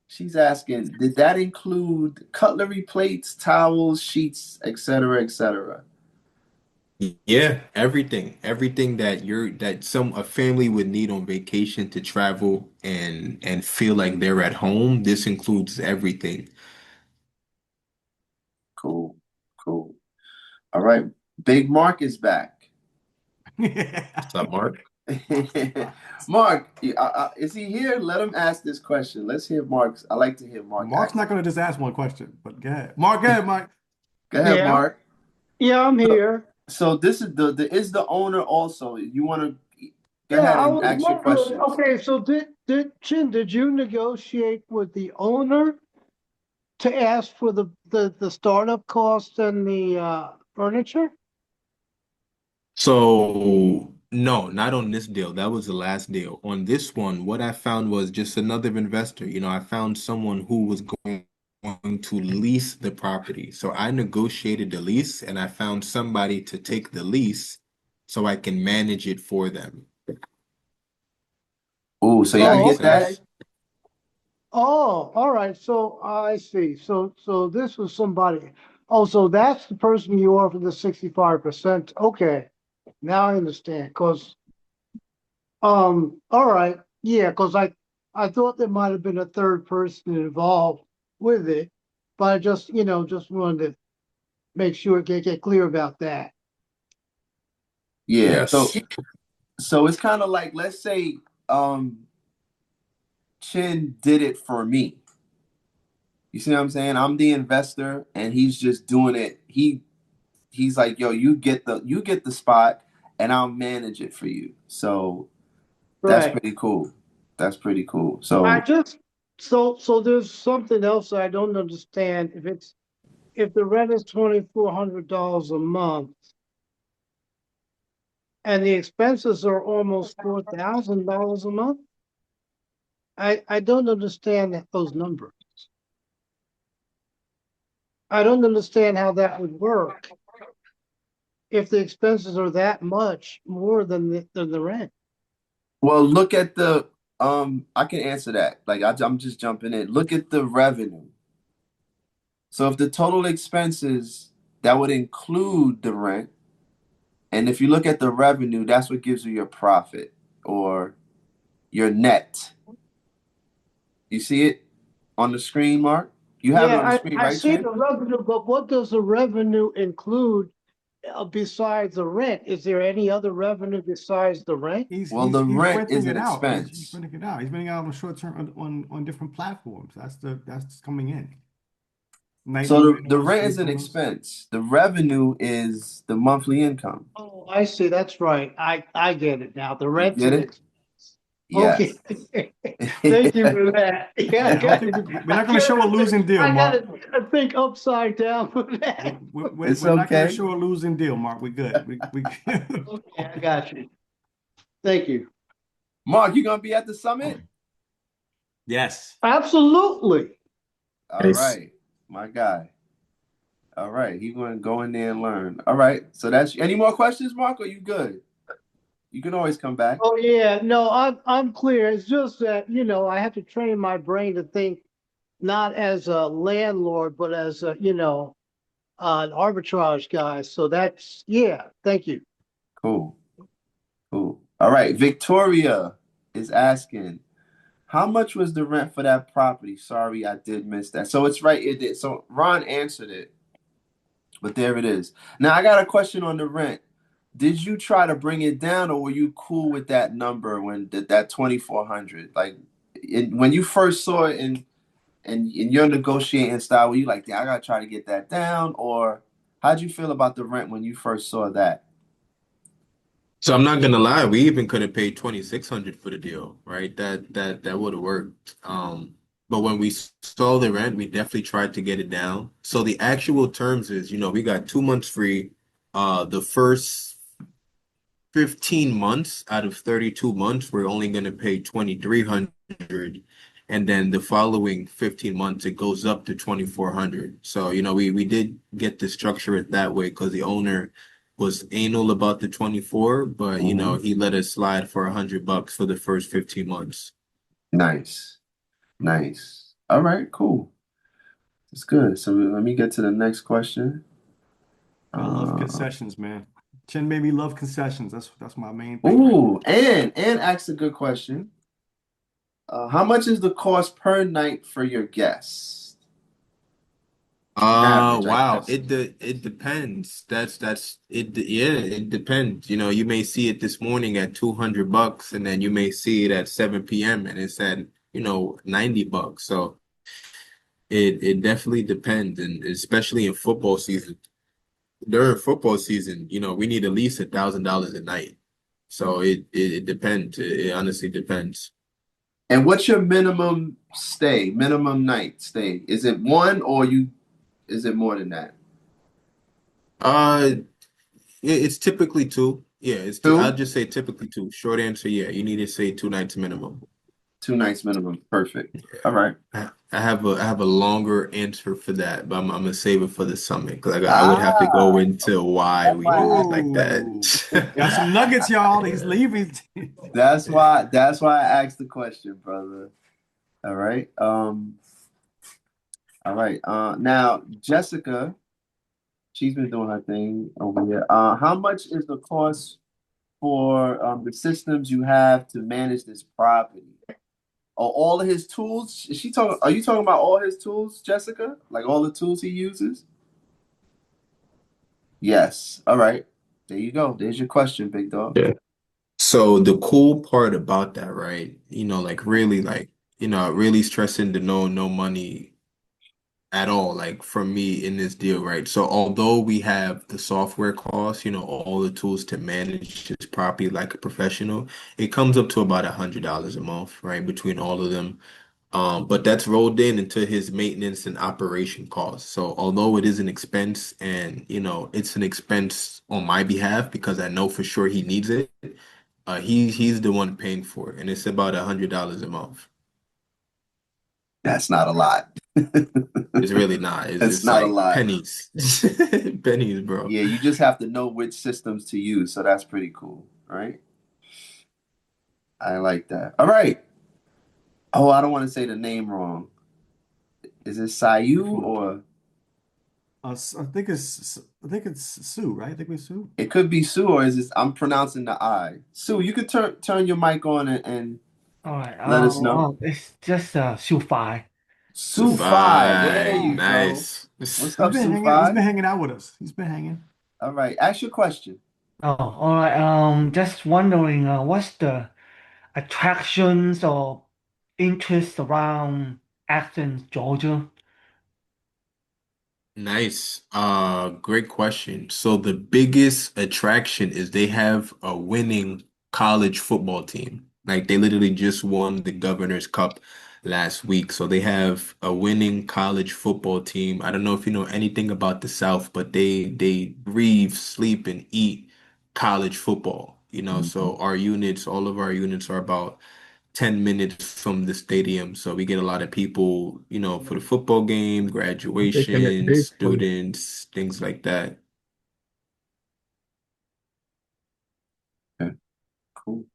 she's asking, did that include cutlery plates, towels, sheets, etc., etc.? Yeah, everything that a family would need on vacation to travel and feel like they're at home. This includes everything. Cool. Cool. All right. Big Mark is back. What's up, Mark? Mark, is he here? Let him ask this question. Let's hear Mark's. I like to hear Mark Mark's ask. not going to just ask one question, but go ahead. Mark, go ahead, Mike. Go ahead, Yeah, Mark. yeah, I'm here. So this is the owner also. You want to go Yeah, ahead I and was ask your wondering. questions. Okay, so did you negotiate with the owner to ask for the startup cost and the furniture? So, no, not on this deal. That was the last deal. On this one, what I found was just another investor. I found someone who was going to lease the property. So I negotiated the lease and I found somebody to take the lease so I can manage it for them. Oh, so Does that y'all make Oh, get that? okay. sense? Oh, all right. So I see. So this was somebody. Oh, so that's the person you offered the 65%. Okay, now I understand. Because all right, yeah. Because I thought there might have been a third person involved with it, but I just wanted to make sure get clear about that. Yeah. Yes. So it's kind of like, let's say Chin did it for me. You see what I'm saying? I'm the investor and he's just doing it. He's like, yo, you get the spot and I'll manage it for you. So that's Right. pretty cool. That's pretty cool. I So just so there's something else I don't understand. If the rent is $2,400 a month and the expenses are almost $4,000 a month, I don't understand those numbers. I don't understand how that would work if the expenses are that much more than the rent. well, look at the I can answer that. Like I'm just jumping in. Look at the revenue. So if the total expenses that would include the rent, and if you look at the revenue, that's what gives you your profit or your net. You see it on the screen, Mark? You have it on the Yeah, screen, I right, see Chin? the revenue, but what does the revenue include besides the rent? Is there any other revenue besides the rent? He's Well, he's the he's rent renting is it an out. He's expense. renting it out. He's renting it out on short term on different platforms. That's coming in. Nightly So the rentals, rent week is an rentals. expense. The revenue is the monthly income. Oh, I see. That's right. I get it now. The You rent's get an it? expense. Okay. Yes. Thank you for that. Yeah, I Yeah, got hopefully it. we're not going to show a losing deal, I got Mark. to think upside down for that. It's We're not going to okay. show a losing deal, Mark. We're good. We Okay, I got you. Thank you. Mark, you gonna be at the summit? Yes. Absolutely. All Nice. right, my guy. All right, he's gonna go in there and learn. All right, so that's any more questions, Mark? Or you good? You can always come back. Oh yeah, no, I'm clear. It's just that, I have to train my brain to think not as a landlord, but as a, an arbitrage guy. So that's, yeah, thank you. Cool, cool. All right, Victoria is asking, how much was the rent for that property? Sorry, I did miss that. So it's right, it did. So Ron answered it, but there it is. Now I got a question on the rent. did you try to bring it down, or were you cool with that number when that 2,400? Like, when you first saw it and in your negotiating style, were you like, yeah, I gotta try to get that down, or how'd you feel about the rent when you first saw that? So I'm not gonna lie, we even could have paid 2,600 for the deal, right? That would have worked. But when we saw the rent, we definitely tried to get it down. So the actual terms is, we got 2 months free. The first 15 months out of 32 months, we're only gonna pay 2,300. And then the following 15 months, it goes up to 2,400. So, we did get to structure it that way because the owner was anal about the 24, but Mhm. he let us slide for $100 for the first 15 months. Nice, nice. All right, cool. That's good. So let me get to the next question. I love Uh, concessions, man. Chin made me love concessions. That's my main thing right ooh, and asked a good question. How much is the cost per night for your guests? Average, I Wow. guess. It depends. That's it. Yeah, it depends. You may see it this morning at $200, and then you may see it at 7 p.m. and it's at $90. So it definitely depends, and especially in football season. During football season, we need at least $1,000 a night. So it depends. It honestly depends. And what's your minimum stay, minimum night stay? Is it one, or is it more than that? Uh, it's typically two. Yeah, I'll Two? just say typically two. Short answer, yeah. You need to say 2 nights minimum. 2 nights minimum. Perfect. All right. I have a longer answer for that, but I'm gonna save it for the summit because I would have to Ah, go into why that's we why do I it asked the like Ooh, question. got some nuggets, y'all. He's leaving. That's why I asked the question, brother. All right. All right. Now Jessica, she's been doing her thing over here. How much is the cost for the systems you have to manage this property? Are all of his tools? Are you talking about all his tools, Jessica? Like all the tools he uses? Yes. All right. There you go. There's your question, big dog. Yeah. So the cool part about that, right? Like really, really stressing the no money at all, like for me in this deal, right? So although we have the software costs, all the tools to manage this property like a professional, it comes up to about $100 a month, right? Between all of them. But that's rolled into his maintenance and operation costs. So although it is an expense and it's an expense on my behalf because I know for sure he needs it, he's the one paying for it, and it's about $100 a month. That's not a lot. It's really not. It's That's it's not a like lot. pennies, pennies, bro. Yeah, you just have to know which systems to use. So that's pretty cool. All right. I like that. All right. Oh, I don't want to say the name wrong. Is it Sayu, or I think it's Sue, right? I think it's Sue. it could be Sue, or is it I'm pronouncing the I. Sue, you could turn your mic on and All right. let us know. It's just Sufi. Sue Fi, there Fine, you go. nice. What's He's up, been Sue hanging. He's Fi? been hanging out with us. He's been hanging. All right, ask your question. Oh, all right. Just wondering, what's the attractions or interest around Athens, Georgia? Nice. Great question. So the biggest attraction is they have a winning college football team. Like they literally just won the Governor's Cup last week. So they have a winning college football team. I don't know if you know anything about the South, but they breathe, sleep, and eat college football. Mhm. So all of our units are about 10 minutes from the stadium. So we get a lot of people, for the football game, graduation, students, things like that. Okay, cool.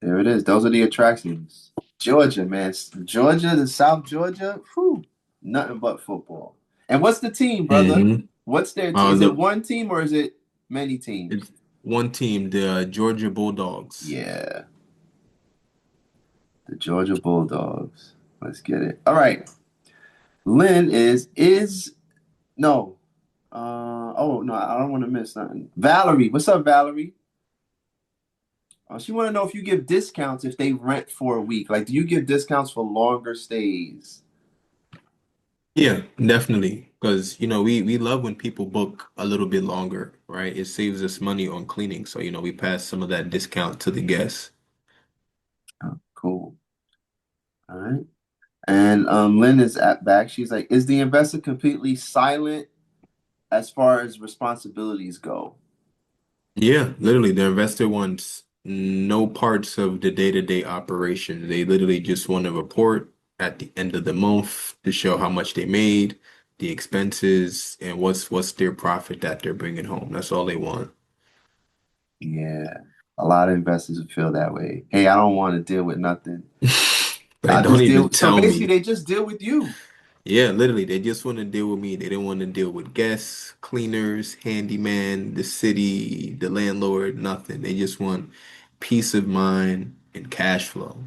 There it is. Those are the attractions. Georgia, man. Georgia, the South Georgia, whew, nothing but football. And what's the team, brother? hmm What's their team? Is it The one team or is it many it's teams? one team, the Georgia Bulldogs. Yeah, the Georgia Bulldogs. Let's get it. All right. Lynn is no. Oh no, I don't want to miss nothing. Valerie, what's up, Valerie? She want to know if you give discounts if they rent for a week. Like, do you give discounts for longer stays? Yeah, definitely. Because, we love when people book a little bit longer, right? It saves us money on cleaning. So, we pass some of that discount to the guests. Oh, cool. All right. And Lynn is at back. She's like, is the investor completely silent as far as responsibilities go? Yeah, literally, the investor wants no parts of the day-to-day operation. They literally just want a report at the end of the month to show how much they made, the expenses, and what's their profit that they're bringing home. That's all they want. Yeah. A lot of investors would feel that way. Hey, I don't want to deal with nothing. Like, I don't just even deal. So tell basically, me. they just deal with you. Yeah, literally, they just want to deal with me. They didn't want to deal with guests, cleaners, handyman, the city, the landlord, nothing. They just want peace of mind and cash flow.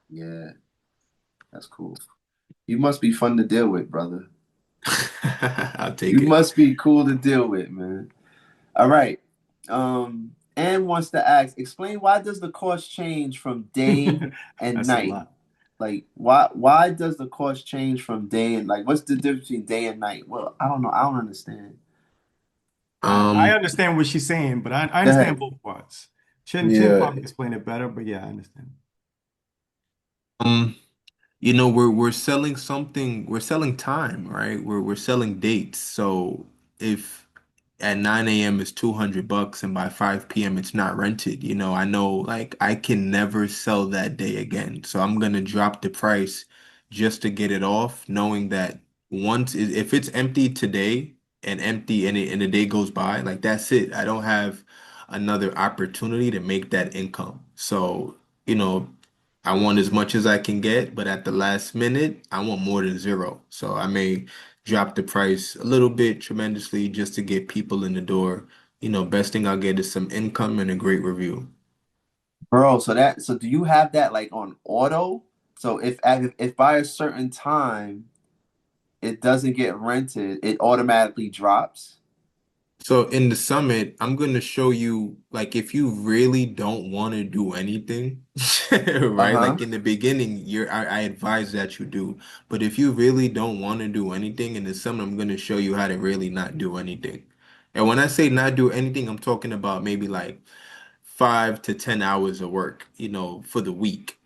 Yeah, that's cool. You must be fun to deal with, brother. I'll take You it. must be cool to deal with, man. All right. Anne wants to ask, explain why does the course change from day and That's a night? lot. Like why does the course change from day and like what's the difference between day and night? Well, I don't know. I don't understand. I Um, understand what she's saying, but I Go understand ahead. both parts. Chin Yeah. probably explained it better, but yeah, I understand. um, we're selling something, we're selling time, right? We're selling dates. So if at 9 a.m. is $200 and by 5 p.m. it's not rented, I know like I can never sell that day again. So I'm gonna drop the price just to get it off, knowing that if it's empty today and empty and the day goes by, like that's it. I don't have another opportunity to make that income. So, you know, I want as much as I can get, but at the last minute, I want more than zero. So I may drop the price a little bit tremendously just to get people in the door. Best thing I'll get is some income and a great review. Bro, so do you have that like on auto? So if by a certain time it doesn't get rented, it automatically drops? So in the summit, I'm going to show you like if you really don't want to do anything, right? Uh-huh. Like in the beginning, I advise that you do. But if you really don't want to do anything in the summit, I'm going to show you how to really not do anything. And when I say not do anything, I'm talking about maybe like 5 to 10 hours of work, for the week.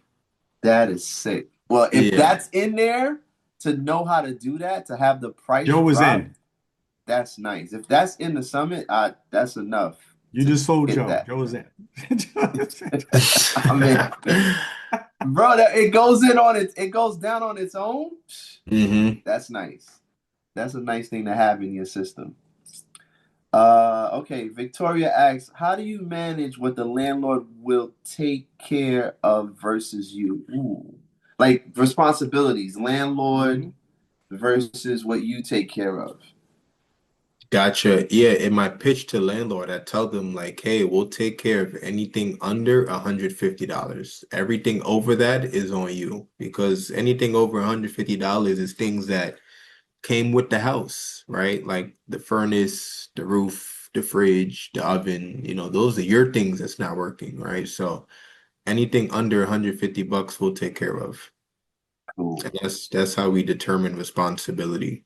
That is sick. Well, if Yeah. that's in there to know how to do that, to have the price Joe was drop, in. that's nice. If that's in the summit, that's enough You to just sold hit Joe. that. Joe was in. I mean, bro, it goes in on it goes down on its own. hmm That's nice. That's a nice thing to have in your system. Okay. Victoria asks, how do you manage what the landlord will take care of versus you? Ooh. Like responsibilities, landlord Mhm. versus what you take care of. Gotcha. Yeah, in my pitch to landlord, I tell them like, hey, we'll take care of anything under $150. Everything over that is on you because anything over $150 is things that came with the house, right? Like the furnace, the roof, the fridge, the oven, those are your things that's not working, right? So anything under $150 we'll take care of. Cool. And that's how we determine responsibility.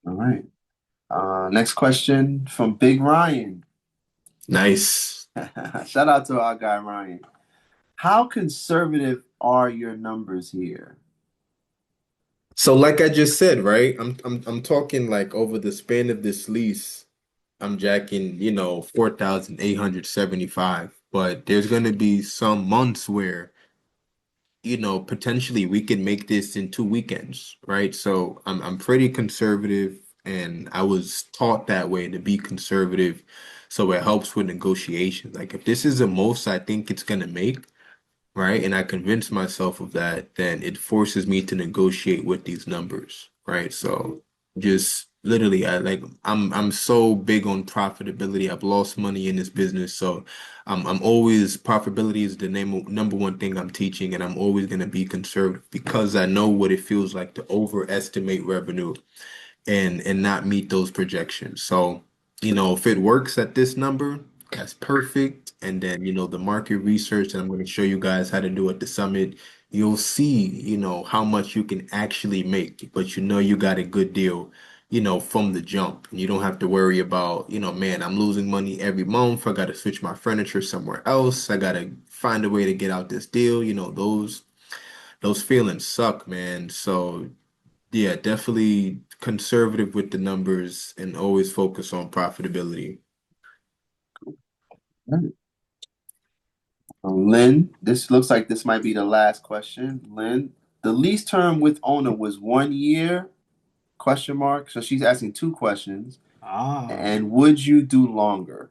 All right. Next question from Big Ryan. Nice. Shout out to our guy Ryan. How conservative are your numbers here? So like I just said, right? I'm talking like over the span of this lease, I'm jacking, 4,875. But there's gonna be some months where potentially we can make this in 2 weekends, right? So I'm pretty conservative and I was taught that way to be conservative. So it helps with negotiations. Like if this is the most I think it's gonna make, right? And I convince myself of that, then it forces me to negotiate with these numbers, right? So just literally, I'm so big on profitability. I've lost money in this business, so I'm always profitability is the number one thing I'm teaching, and I'm always going to be conservative because I know what it feels like to overestimate revenue and not meet those projections. So, if it works at this number, that's perfect. And then, the market research that I'm going to show you guys how to do at the summit, you'll see, how much you can actually make, but you got a good deal, from the jump. And you don't have to worry about, man, I'm losing money every month. I got to switch my furniture somewhere else. I got to find a way to get out this deal. Those feelings suck, man. So yeah, definitely conservative with the numbers and always focus on profitability. Lynn, this looks like this might be the last question. Lynn, the lease term with owner was 1 year? Question mark. So she's asking two questions. Ah, And would you do longer?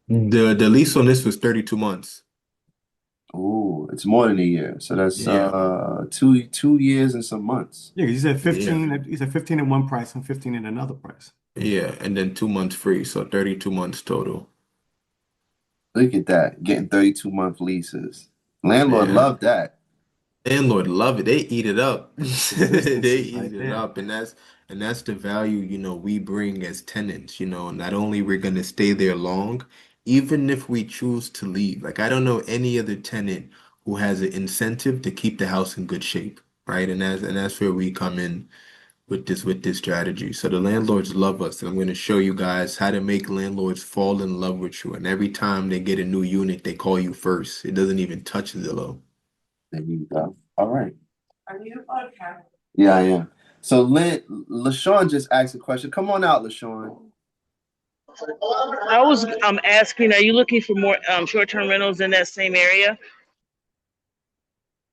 The lease on this was 32 months. Oh, it's more than a year. So that's Yeah, 2 years and some months. yeah, 'cause you said yeah, 15. You said 15 at one price and 15 at another price. yeah. And then 2 months free, so 32 months total. Look at that, getting 32-month leases. Landlord Yeah. loved that. Landlord love it. They eat it up. They Consistency eat right it there. up. And that's the value, we bring as tenants, not only we're gonna stay there long, even if we choose to leave. Like I don't know any other tenant who has an incentive to keep the house in good shape, right? And that's where we come in with this strategy. So the landlords love us, and I'm gonna show you guys how to make landlords fall in love with you. And every time they get a new unit, they call you first. It doesn't even touch Zillow. There you go. All right. Yeah, I am. So LaShawn just asked a question. Come on out, LaShawn. I was asking, are you looking for more short-term rentals in that same area?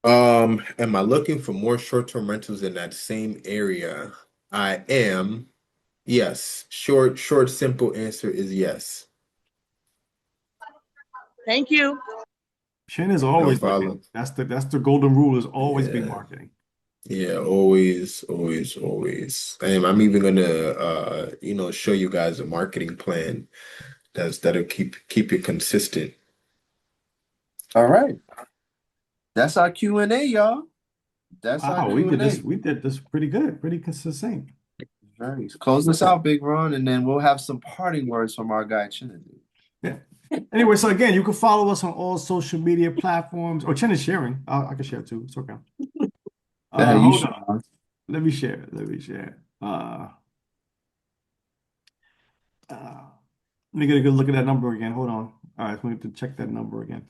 Am I looking for more short-term rentals in that same area? I am. Yes. Short, simple answer is yes. Thank you. Chin is No always looking. problem. That's the golden rule is always be Yeah. marketing. Yeah, always, always, always. And I'm even gonna show you guys a marketing plan that'll keep it consistent. All right. That's our Q&A, y'all. That's our Wow, we did this. Q&A. We did this pretty good, pretty consistent. Very. Close this out, Big Ron, and then we'll have some parting words from our guy Chin. Yeah. Anyway, so again, you can follow us on all social media platforms. Or Chen is sharing. I can share too. It's okay. Go ahead, you Hold should. on. Let me share. Let me share. Uh, let me get a good look at that number again. Hold on. All right, we have to check that number again.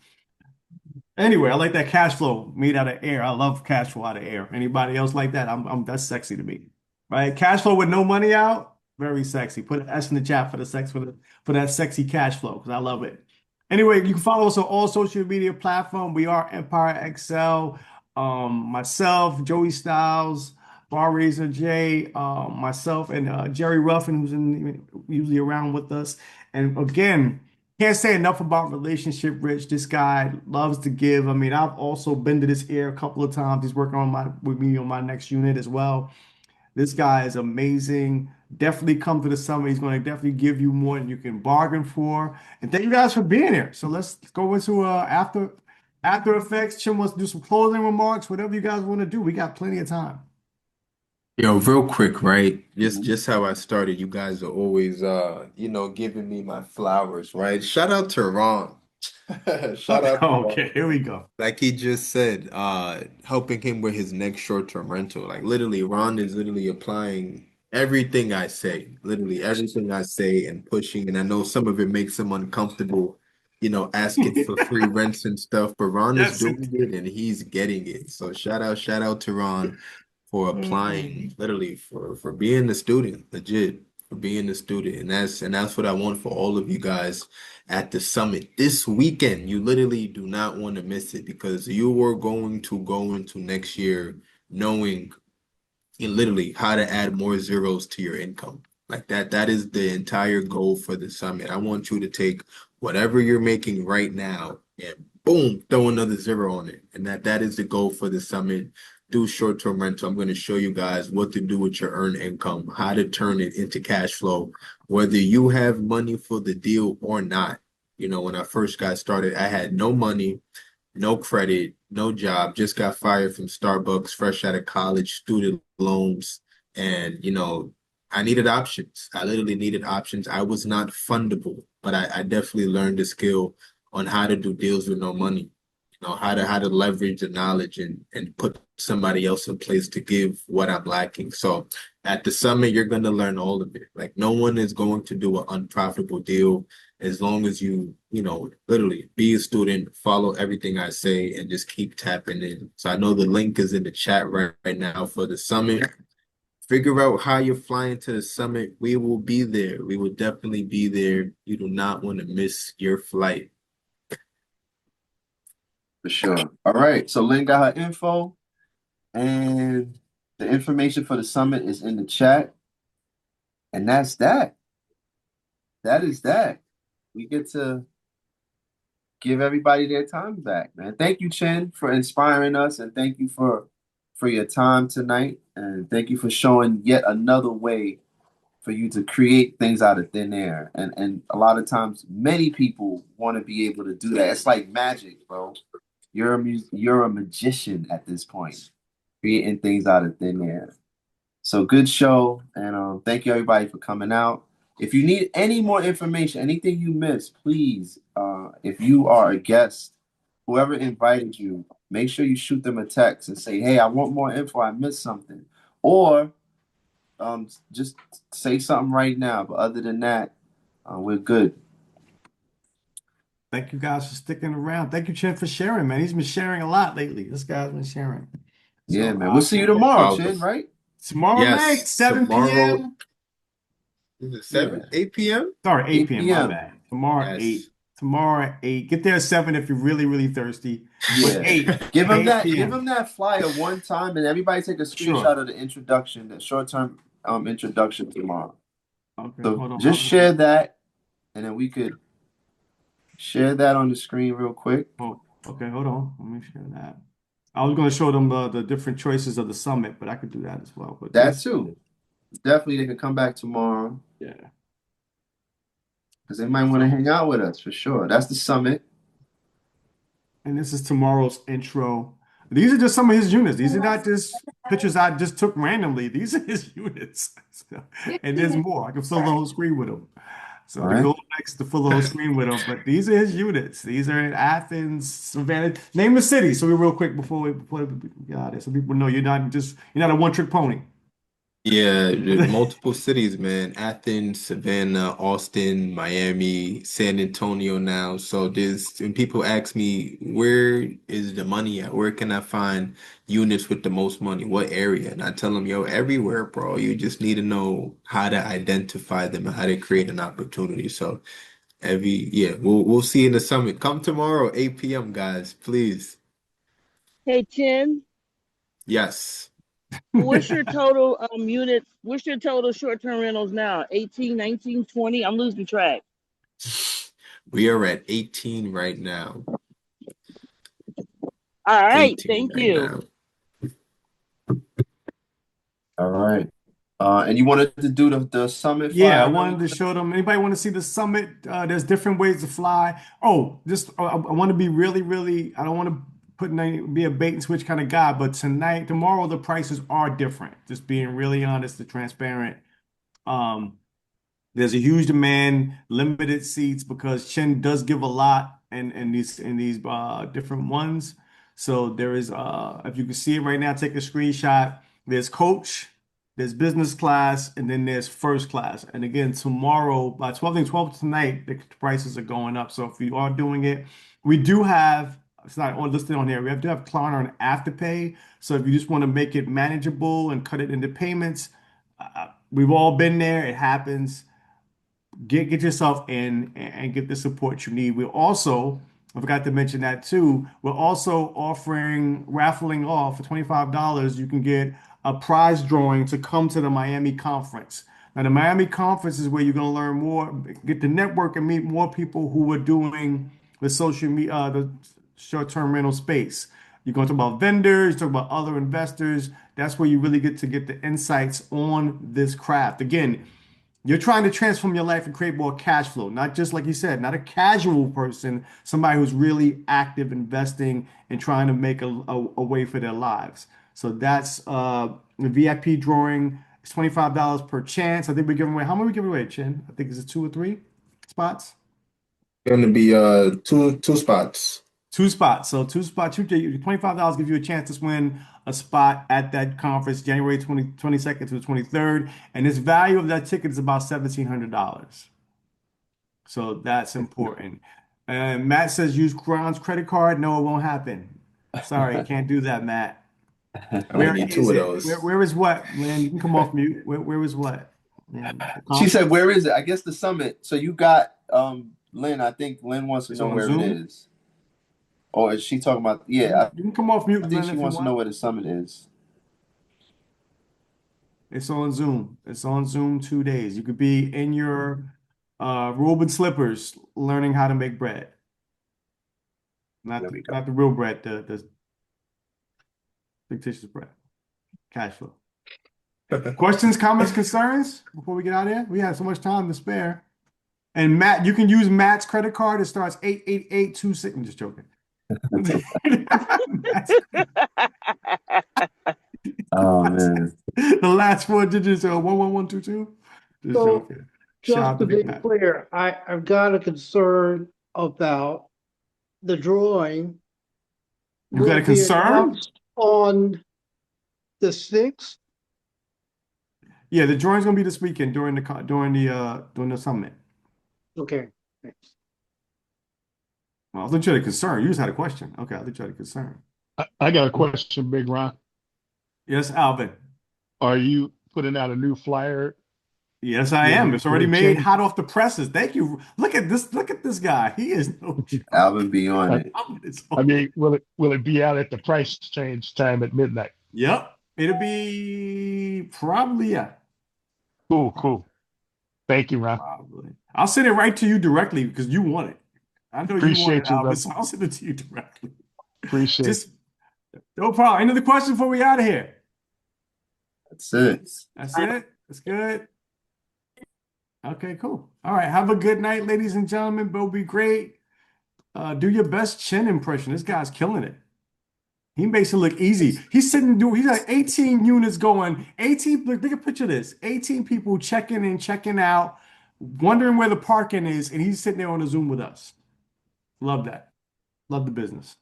Anyway, I like that cash flow made out of air. I love cash flow out of air. Anybody else like that? That's sexy to me. Right? Cash flow with no money out, very sexy. Put an S in the chat for the for that sexy cash flow because I love it. Anyway, you can follow us on all social media platforms. We are Empire XL. Myself, Joey Styles, Bar Raiser J, myself, and Jerry Ruffin, usually around with us. And again, can't say enough about relationship Rich. This guy loves to give. I mean, I've also been to this ear a couple of times. He's working with me on my next unit as well. This guy is amazing. Definitely come to the summit. He's going to definitely give you more than you can bargain for. And thank you guys for being here. So let's go into after effects. Chim wants to do some closing remarks. Whatever you guys want to do. We got plenty of time. Yo, real quick, right? Just Mhm. just how I started, you guys are always giving me my flowers, right? Shout out to Ron. Shout Okay, out to Ron. okay, here we go. Like he just said, helping him with his next short-term rental. Like literally, Ron is literally applying everything I say, literally everything I say and pushing. And I know some of it makes him uncomfortable, asking for free rents and stuff, but Ron is Yes, doing it and he's getting it. So shout out to Ron for it. applying, literally for being a student, legit, for being a student. And that's what I want for all of you guys at the summit this weekend. You literally do not want to miss it because you are going to go into next year knowing literally how to add more zeros to your income. Like that is the entire goal for the summit. I want you to take whatever you're making right now and boom, throw another zero on it. And that is the goal for the summit. Do short-term rental. I'm going to show you guys what to do with your earned income, how to turn it into cash flow, whether you have money for the deal or not. When I first got started, I had no money, no credit, no job, just got fired from Starbucks, fresh out of college, student loans, And, I needed options. I literally needed options. I was not fundable, but I definitely learned the skill on how to do deals with no money. How to leverage the knowledge and put somebody else in place to give what I'm lacking. So at the summit, you're gonna learn all of it. Like no one is going to do an unprofitable deal as long as literally be a student, follow everything I say, and just keep tapping in. So I know the link is in the chat right now for the summit. Figure out how you're flying to the summit. We will be there. We will definitely be there. You do not want to miss your flight. For sure. All right. So Lynn got her info, and the information for the summit is in the chat. And that's that. That is that. We get to give everybody their time back, man. Thank you, Chen, for inspiring us, and thank you for your time tonight, and thank you for showing yet another way for you to create things out of thin air. And a lot of times, many people want to be able to do that. It's like magic, bro. You're a magician at this point, creating things out of thin air. So good show, and thank you everybody for coming out. If you need any more information, anything you missed, please, if you are a guest, whoever invited you, make sure you shoot them a text and say, "Hey, I want more info. I missed something," or just say something right now. But other than that, we're good. Thank you guys for sticking around. Thank you, Chin, for sharing, man. He's been sharing a lot lately. This guy's been sharing. Yeah, So man. We'll see you No tomorrow, problem. Chin. Right? tomorrow night, Yes, 7 tomorrow p.m. is it Yeah. 7, 8 p.m.? Sorry, 8 8 p.m. My p.m. bad. Tomorrow at Yes. 8. Tomorrow at 8. Get there at 7 if you're really, really thirsty. But Yeah. 8, Give him 8 give p.m. him that flyer one time, and everybody take a Sure. screenshot of the introduction, the short-term introduction tomorrow. Okay, So hold on. just share that, and then we could share that on the screen real quick. Oh, okay, hold on. Let me share that. I was going to show them the different choices of the summit, but I could do that as well. But That this, too. Definitely they can come back tomorrow yeah. because they might want to hang out with us for sure. That's the summit. And this is tomorrow's intro. These are just some of his units. These are not just pictures I just took randomly. These are his units. So, and there's more. I can fill the whole screen with them. So All the right. goal next to fill the whole screen with them. But these are his units. These are in Athens, Savannah. Name the city. So we real quick before we get out of there, so people know you're not a one trick pony. Yeah, multiple cities, man. Athens, Savannah, Austin, Miami, San Antonio now. So when people ask me, where is the money at? Where can I find units with the most money? What area? And I tell them, yo, everywhere, bro. You just need to know how to identify them and how to create an opportunity. So yeah, we'll see you in the summit. Come tomorrow, 8 p.m., guys, please. Hey, Chin, Yes. what's your total units? What's your total short-term rentals now? 18, 19, 20? I'm losing track. We are at 18 right now. All right, 18 thank right you. now. All right. And you wanted to do the summit Yeah, I flyer really wanted to quick? show them. Anybody want to see the summit? There's different ways to fly. Oh, just I want to be really, really. I don't want to be a bait and switch kind of guy, but tomorrow, the prices are different. Just being really honest and transparent. Um, there's a huge demand, limited seats because Chen does give a lot in these different ones. So there is if you can see it right now, take a screenshot. There's coach, there's business class, and then there's first class. And again, tomorrow by 12, I think 12 tonight, the prices are going up. So if you are doing it, we do have it's not on listed on here. We have Klarna and Afterpay. So if you just want to make it manageable and cut it into payments, we've all been there. It happens. Get yourself in and get the support you need. I forgot to mention that too. We're also offering raffling off for $25. You can get a prize drawing to come to the Miami conference. Now, the Miami conference is where you're going to learn more, get to network and meet more people who are doing the social media, the short-term rental space. You're going to talk about vendors, talk about other investors. That's where you really get the insights on this craft. Again, you're trying to transform your life and create more cash flow, not just like you said, not a casual person, somebody who's really active investing and trying to make a way for their lives. So that's the VIP drawing. It's $25 per chance. I think we're giving away, how many we giving away, Chin? I think is it 2 or 3 spots? Gonna be two spots. 2 spots. So 2 spots, $25 gives you a chance to win a spot at that conference, January 22nd to the 23rd. And this value of that ticket is about $1,700. So that's important. And Matt says use Kron's credit card. No, it won't happen. Sorry, can't do that, Matt. I only Where need is two of it? those. Where is what? Lynn, you can come off mute. Where is what? Lynn, the She said, conference "Where is it?" I guess the summit. So you got Lynn. I think Lynn wants to is know on where it Zoom. is, or is she talking about? You Yeah, can, you can come off mute, I think Lynn, she if you wants to know want. where the summit is. It's on Zoom. It's on Zoom 2 days. You could be in your robe and slippers learning how to make bread. There we go. Not the real bread, the fictitious bread. Cash flow. Questions, comments, concerns before we get out of here? We have so much time to spare. And Matt, you can use Matt's credit card. It starts 88826. I'm just joking. Matt's- Oh man, the last 4 digits are 11122. Just So joking. Shout just out to to be Big Matt. clear, I've got a concern about the drawing You got will a be concern? announced on the 6th. Yeah, the drawing's gonna be this weekend during the summit. Okay, thanks. Well, I thought you had a concern. You just had a question. Okay, I thought you had a concern. I got a question, Big Ron. Yes, Alvin. Are you putting out a new flyer Yes, I with am. a It's already made chin? hot off the presses. Thank you. Look at this. Look at this guy. He is no joke. Alvin be on I, it. Alvin is I on- mean, will it be out at the price change time at midnight? Yep. It'll be probably, yeah. Cool. Thank you, Ron. Probably. I'll send it right to you directly because you want it. I know you want it, Appreciate you, Alvin, brother. so I'll send it to you directly. Appreciate it. Just no problem. Any other questions before we out of here? That's it. That's it. That's good. Okay, cool. All right. Have a good night, ladies and gentlemen. It'll be great. Do your best chin impression. This guy's killing it. He makes it look easy. He's got 18 units going. 18, look, take a picture of this. 18 people checking in, checking out, wondering where the parking is, and he's sitting there on a Zoom with us. Love that. Love the business.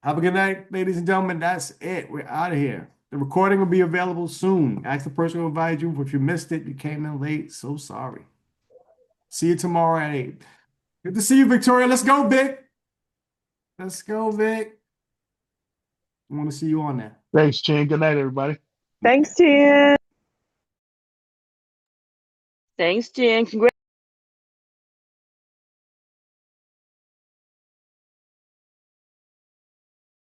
Have a good night, ladies and gentlemen. That's it. We're out of here. The recording will be available soon. Ask the person who invited you. If you missed it, you came in late. So sorry. See you tomorrow at 8. Good to see you, Victoria. Let's go, Vic. Let's go, Vic. I want to see you on there. Thanks, Chin. Good night, everybody. Thanks, Jen. Thanks, Jen. Congratulations.